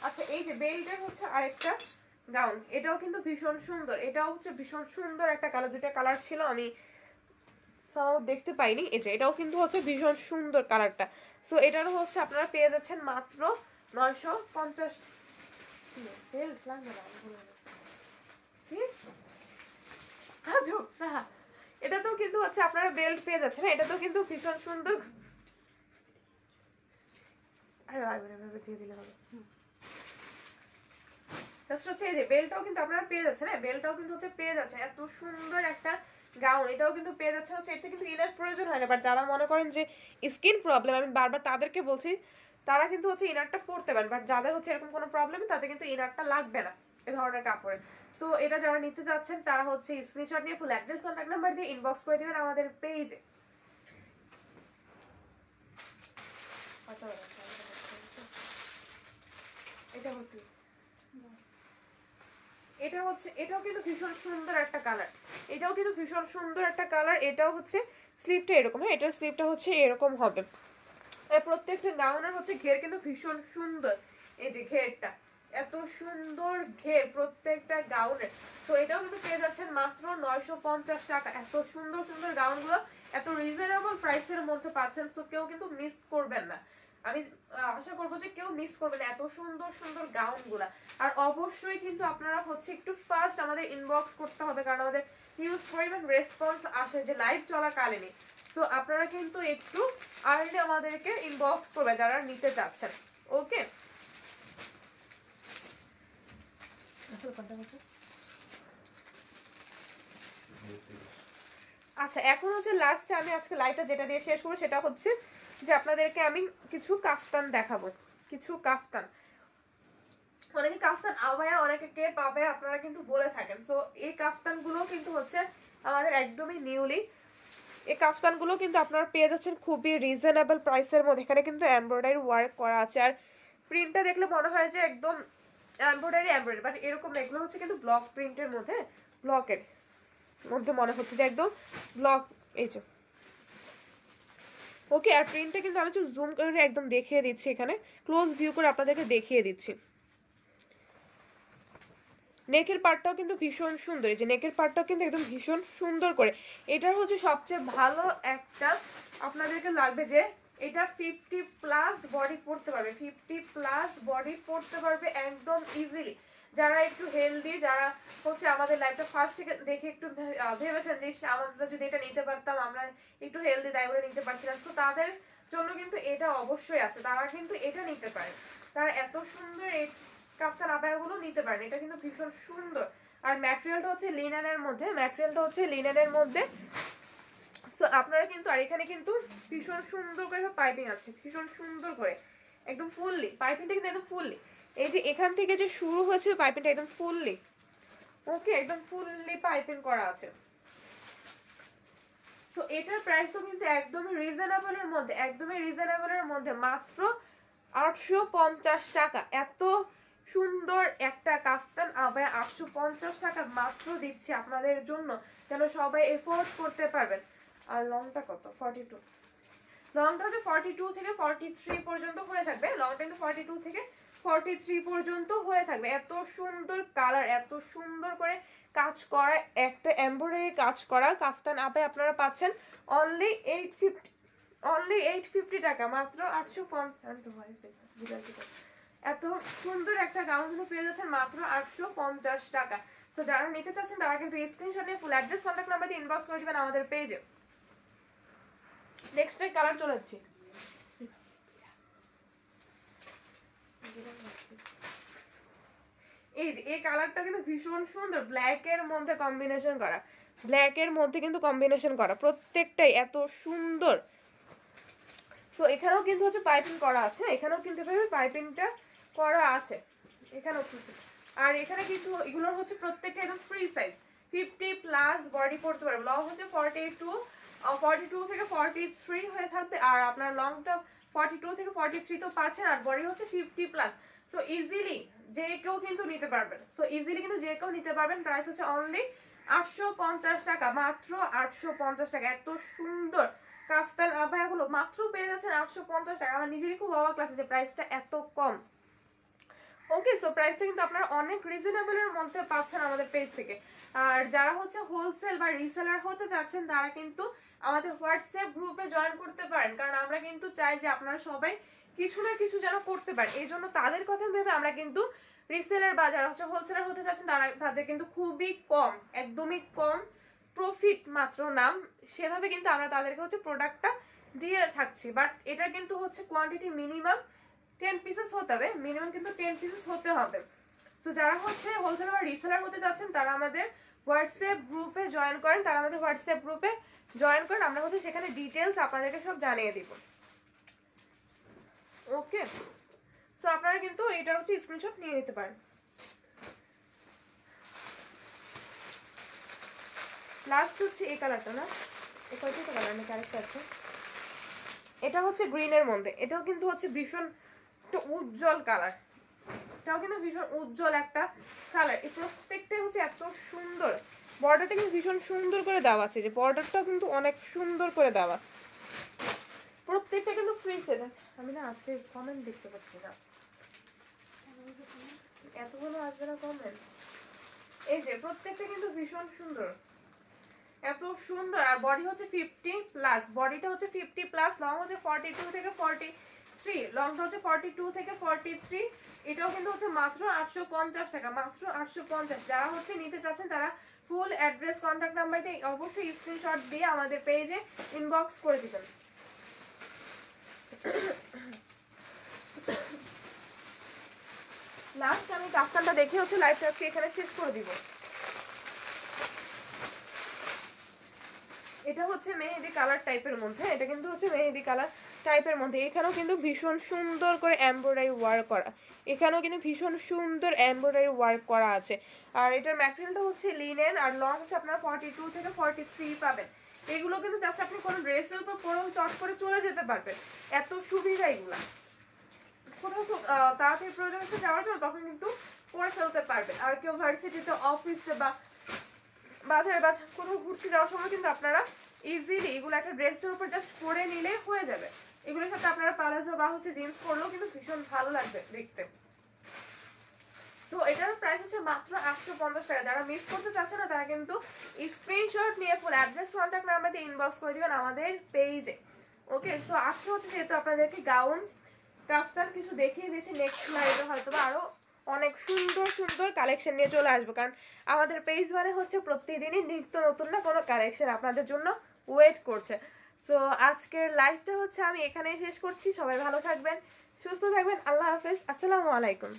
আচ্ছা, এই যে বেল্টের হচ্ছে আরেকটা গাউন, এটাও কিন্তু ভীষণ সুন্দর, এটাও হচ্ছে ভীষণ সুন্দর একটা কালার, দুইটা কালার ছিল আমি দেখতে পাইনি। এই যে এটাও কিন্তু হচ্ছে ভীষণ সুন্দর কালারটা। সো এটারও হচ্ছে আপনারা পেয়ে যাচ্ছেন মাত্র 950। বেল্ট লাগবে না, এটাতেও কিন্তু হচ্ছে আপনারা বেল্ট পেয়ে যাচ্ছেন, এটাতেও কিন্তু ভীষণ সুন্দর। দিয়ে দিলে হবে। হচ্ছে এই যে বেল্টটাও কিন্তু আপনারা পেয়ে যাচ্ছেন, হ্যাঁ বেল্টটাও কিন্তু হচ্ছে পেয়ে যাচ্ছেন। এত সুন্দর একটা গাউন, এটাও কিন্তু পেয়ে যাচ্ছে হচ্ছে। এতে কিন্তু ইনার প্রয়োজন হয় না, বাট যারা মনে করেন যে স্কিন প্রবলেম, আমি বারবার তাদেরকে বলছি, তারা কিন্তু হচ্ছে ইনারটা পরতে পারেন, বাট যাদের হচ্ছে এরকম কোনো প্রবলেম তাদের কিন্তু ইনারটা লাগবে না এই ধরনের কাপড়ে। সো এটা যারা নিতে যাচ্ছেন তারা হচ্ছে স্ক্রিনশট নিয়ে ফুল অ্যাড্রেস কন্ট্যাক্ট নাম্বার দিয়ে ইনবক্স করে দিবেন আমাদের পেজে। এটা হচ্ছে, এটা হচ্ছে, এটাও কিন্তু ভীষণ সুন্দর একটা কালার, এটাও কিন্তু ভীষণ সুন্দর একটা কালার। এটাও হচ্ছে স্লিভটা এরকম, হ্যাঁ এটার স্লিভটা হচ্ছে এরকম হবে। প্রত্যেকটা গাউনের হচ্ছে ঘের কিন্তু ভীষণ সুন্দর, এই যে ঘেরটা এত সুন্দর ঘের প্রত্যেকটা গাউনের। তো এটাও কিন্তু পেয়ে যাচ্ছেন মাত্র 950 টাকা। এত সুন্দর সুন্দর গাউনগুলো এত রিজনেবল প্রাইসের মধ্যে পাচ্ছেন, সো কেউ কিন্তু মিস করবেন না। আমি আশা করবো যে কেউ মিস করবে না এত সুন্দর সুন্দর গাউনগুলা। আর অবশ্যই কিন্তু আপনারা হচ্ছে একটু ফার্স্ট আমাদের ইনবক্স করতে হবে, কারণ আমাদের হিউজ পরিমাণ রেসপন্স আসে যে লাইভ চলাকালীনই। সো আপনারা কিন্তু একটু আর্লি আমাদেরকে ইনবক্স করবে যারা নিতে চাচ্ছেন। ওকে, আচ্ছা এখন হচ্ছে লাস্টে আমি আজকে লাইভটা যেটা দিয়ে শেষ করবো সেটা হচ্ছে যে আপনাদেরকে আমি কিছু কাফতান দেখাবো, কিছু কাফতান। অনেকে কাফতান আবায়া অনেকে কে পাবে আপনারা কিন্তু বলে থাকেন। সো এই কাফতানগুলো কিন্তু হচ্ছে আমাদের একদমই নিউলি, এই কাফতানগুলো কিন্তু আপনারা পেয়ে যাচ্ছেন খুবই রিজনেবল প্রাইসের মধ্যে। এখানে কিন্তু এমব্রয়ডারি ওয়ার্ক করা আছে, আর প্রিন্টটা দেখলে মনে হয় যে একদম এমব্রয়ডারি এমব্রয়ডারি, বাট এরকম এগুলো হচ্ছে কিন্তু ব্লক প্রিন্টের মধ্যে, ব্লকের মধ্যে মনে হচ্ছে যে একদম ব্লক, এই যে ওকে। আর প্রিন্টটা কিন্তু আমি একটু জুম করে একদম দেখিয়ে দিচ্ছি, এখানে ক্লোজ ভিউ করে আপনাদেরকে দেখিয়ে দিচ্ছি। নেকের পার্টটাও কিন্তু ভীষণ সুন্দর, এই যে নেকের পার্টটাও কিন্তু একদম ভীষণ সুন্দর করে। এটার হচ্ছে সবচেয়ে ভালো একটা আপনাদেরকে লাগবে যে এটা 50+ বডি পড়তে পারবে, 50+ বডি পড়তে পারবে একদম ইজিলি। যারা একটু হেলদি, যারা হচ্ছে আমাদের লাইফটা ফার্স্ট দেখে একটু ভেবেছেন যে আমরা যদি এটা নিতে পারতাম, আমরা একটু হেলদি তাই বলে নিতে পারছি না, তো তাদের জন্য কিন্তু এটা অবশ্যই আছে, তারা কিন্তু এটা নিতে পারে। তারা এত সুন্দর এই কাফতান আবায়াগুলো নিতে পারেন, এটা কিন্তু ভীষণ সুন্দর। আর ম্যাটেরিয়ালটা হচ্ছে লিনেনের মধ্যে, ম্যাটেরিয়ালটা হচ্ছে লিনেনের মধ্যে। সো আপনারা কিন্তু, আর এখানে কিন্তু ভীষণ সুন্দর করে পাইপিং আছে, ভীষণ সুন্দর করে একদম ফুললি পাইপিংটা কিন্তু একদম ফুললি, এই যে এখান থেকে যে শুরু হয়েছে পাইপিংটা একদম ফুললি, ওকে একদম ফুললি পাইপিং করা আছে। সো এটার প্রাইসও কিন্তু একদমই রিজনেবলের মধ্যে, একদমই রিজনেবলের মধ্যে, মাত্র 850 টাকা। এত সুন্দর একটা কাফতান আবায়া 850 টাকা মাত্র দিচ্ছি আপনাদের জন্য, যেন সবাই এফোর্ড করতে পারবেন। আর লংটা কত? 42, লংটা হচ্ছে 42 থেকে 43 পর্যন্ত হয়ে থাকবে, লংটা কিন্তু 42 থেকে 43 পর্যন্ত হয়ে থাকবে। এত সুন্দর কালার, এত সুন্দর করে কাজ করা একটা এমব্রয়ডারি কাজ করা কাফতান আবায়া আপনারা পাচ্ছেন অনলি 850, অনলি 850 টাকা, মাত্র 850। এত সুন্দর একটা গাউন কিন্তু পেয়ে যাচ্ছেন মাত্র 850 টাকা। সো যারা নিতে চাচ্ছেন তারা কিন্তু স্ক্রিনশট নিয়ে ফুল অ্যাড্রেস কন্ট্যাক্ট নাম্বার দিয়ে ইনবক্স করে দিবেন আমাদের পেজে। নেক্সট এর কালার চলে যাচ্ছে, এই যে এই কালারটা কিন্তু ভীষণ সুন্দর, ব্ল্যাক এর মধ্যে কম্বিনেশন করা, ব্ল্যাক এর মধ্যে কিন্তু কম্বিনেশন করা, প্রত্যেকটাই এত সুন্দর। সো এখানেও কিন্তু হচ্ছে পাইপিং করা আছে, এখানেও কিন্তু এভাবে পাইপিংটা করা আছে, এখানেও কিন্তু। আর এখানে কিন্তু এগুলোর হচ্ছে প্রত্যেকটা একদম ফ্রি সাইজ, 50+ বডি পড়তে পারবে। লং হচ্ছে 42 থেকে 43 হয়ে থাকবে, আর আপনার লংটা 42 থেকে 43 তো পাচ্ছেন, আর বডি হচ্ছে 50+। সো ইজিলি যে কেউ কিন্তু নিতে পারবেন, সো ইজিলি কিন্তু যে কেউ নিতে পারবেন। প্রাইস হচ্ছে অনলি 850 টাকা, মাত্র 850 টাকা। এত সুন্দর কাফতান আবায়াগুলো মাত্র পেয়ে যাচ্ছেন 850 টাকা। আমার নিজেরই খুব অবাক লাগছে যে প্রাইসটা এত কম। ওকে, সো প্রাইসটা কিন্তু আপনারা অনেক রিজনেবলের মধ্যে পাচ্ছেন আমাদের পেজ থেকে। আর যারা হচ্ছে হোলসেল বা রিসেলার হতে যাচ্ছেন তারা কিন্তু আমাদের হোয়াটসঅ্যাপ গ্রুপে জয়েন করতে পারেন, কারণ আমরা কিন্তু চাই যে আপনারা সবাই কিছু না কিছু যেন করতে পারেন। এই জন্য তাদের কথা ভেবে আমরা কিন্তু রিসেলার বা যারা হচ্ছে হোলসেলার হতে চাচ্ছেন তারা, তাদের কিন্তু খুবই কম, একদমই কম প্রফিট মাত্র নাম, সেভাবে কিন্তু আমরা তাদেরকে হচ্ছে প্রোডাক্টটা দিয়ে থাকছি। বাট এটা কিন্তু হচ্ছে কোয়ান্টিটি মিনিমাম 10 পিসেস হতে হবে, মিনিমাম কিন্তু 10 পিসেস হতে হবে। সো যারা হচ্ছে হোলসেলার বা রিসেলার হতে যাচ্ছেন তারা আমাদের হোয়াটসঅ্যাপ গ্রুপে জয়েন করেন, তারা আমাদের হোয়াটসঅ্যাপ গ্রুপে জয়েন করেন, আমরা হচ্ছে সেখানে ডিটেলস আপনাদেরকে সব জানিয়ে দিব। ওকে, সো আপনারা কিন্তু এটা হচ্ছে স্ক্রিনশট নিয়ে নিতে পারেন। লাস্ট হচ্ছে এই কালারটা, না এই কয়টা কালার নাকি আরেকটা আছে, এটা হচ্ছে গ্রিনের মধ্যে, এটাও কিন্তু হচ্ছে ভীষণ একটা উজ্জ্বল কালার, এটাও কিন্তু ভীষণ উজ্জ্বল একটা কালার। এই প্রত্যেকটাই হচ্ছে এত সুন্দর, বর্ডারটা কিন্তু ভীষণ সুন্দর করে দেওয়া আছে, যে বর্ডারটাও কিন্তু অনেক সুন্দর করে দেওয়া, প্রত্যেকটা কিন্তু ফ্রি সেট আছে। আমি না আজকে কমেন্ট দেখতে পাচ্ছি না, এতগুলো আসবে না কমেন্ট। এই যে প্রত্যেকটা কিন্তু ভীষণ সুন্দর, এত সুন্দর। আর বডি হচ্ছে 50+, বডিটা হচ্ছে 50+, লং হচ্ছে 42 থেকে 43, লংটা হচ্ছে 42 থেকে 43। এটাও কিন্তু হচ্ছে মাত্র 850 টাকা, মাত্র 850। যারা হচ্ছে নিতে চাচ্ছেন তারা ফুল অ্যাড্রেস কন্ট্যাক্ট নাম্বার দিয়ে অবশ্যই স্ক্রিনশট দিয়ে আমাদের পেজে ইনবক্স করে দিবেন। লাস্ট আমি কাফতানটা দেখে হচ্ছে লাইভটা আজকে এখানে শেষ করে দিব। এটা হচ্ছে মেহেদি কালার টাইপের মধ্যে, এটা কিন্তু হচ্ছে মেহেদি কালার টাইপের মধ্যে, এখানেও কিন্তু ভীষণ সুন্দর করে এমব্রয়ডারি ওয়ার্ক করা, এখানেও কিন্তু ভীষণ সুন্দর এমব্রয়ডারি ওয়ার্ক করা আছে। আর এটার ম্যাটেরিয়ালটা হচ্ছে লিনেন, আর লং হচ্ছে আপনার 42 থেকে 43 পাবেন। এগুলো কিন্তু জাস্ট আপনি কোনো ড্রেসের উপর পরেও চট করে চলে যেতে পারবেন, এত সুবিধা এগুলা। কোথাও খুব তাড়াতাড়ি প্রয়োজন হচ্ছে যাওয়ার জন্য তখন কিন্তু পরে ফেলতে পারবেন। আর কেউ ভার্সিটিতে, অফিসে বা বাজারে বা কোথাও ঘুরতে যাওয়ার সময় কিন্তু আপনারা ইজিলি এগুলো একটা ড্রেসের উপর জাস্ট পরে নিলে হয়ে যাবে। এগুলোর সাথে আপনারা প্লাজো বা হচ্ছে জিন্স পরলেও কিন্তু ভীষণ ভালো লাগবে দেখতে। সো এটার প্রাইস হচ্ছে মাত্র 850 টাকা। যারা মিস করতে চাচ্ছে না তারা কিন্তু স্ক্রিনশট নিয়ে ফুল অ্যাড্রেস কন্ট্যাক্ট নাম্বার দিয়ে ইনবক্স করে দিবেন আমাদের পেজে। ওকে, সো আজকে হচ্ছে যেহেতু আপনাদেরকে গাউন কাফতান কিছু দেখিয়ে দিয়েছি, নেক্সট লাইভে হয়তো আরো অনেক সুন্দর সুন্দর কালেকশন নিয়ে চলে আসবো, কারণ আমাদের পেজ মানে হচ্ছে প্রতিদিনই নিত্য নতুন না কোনো কালেকশন আপনাদের জন্য ওয়েট করছে। সো আজকের লাইভটা হচ্ছে আমি এখানেই শেষ করছি। সবাই ভালো থাকবেন, সুস্থ থাকবেন, আল্লাহ হাফেজ, আসসালামু আলাইকুম।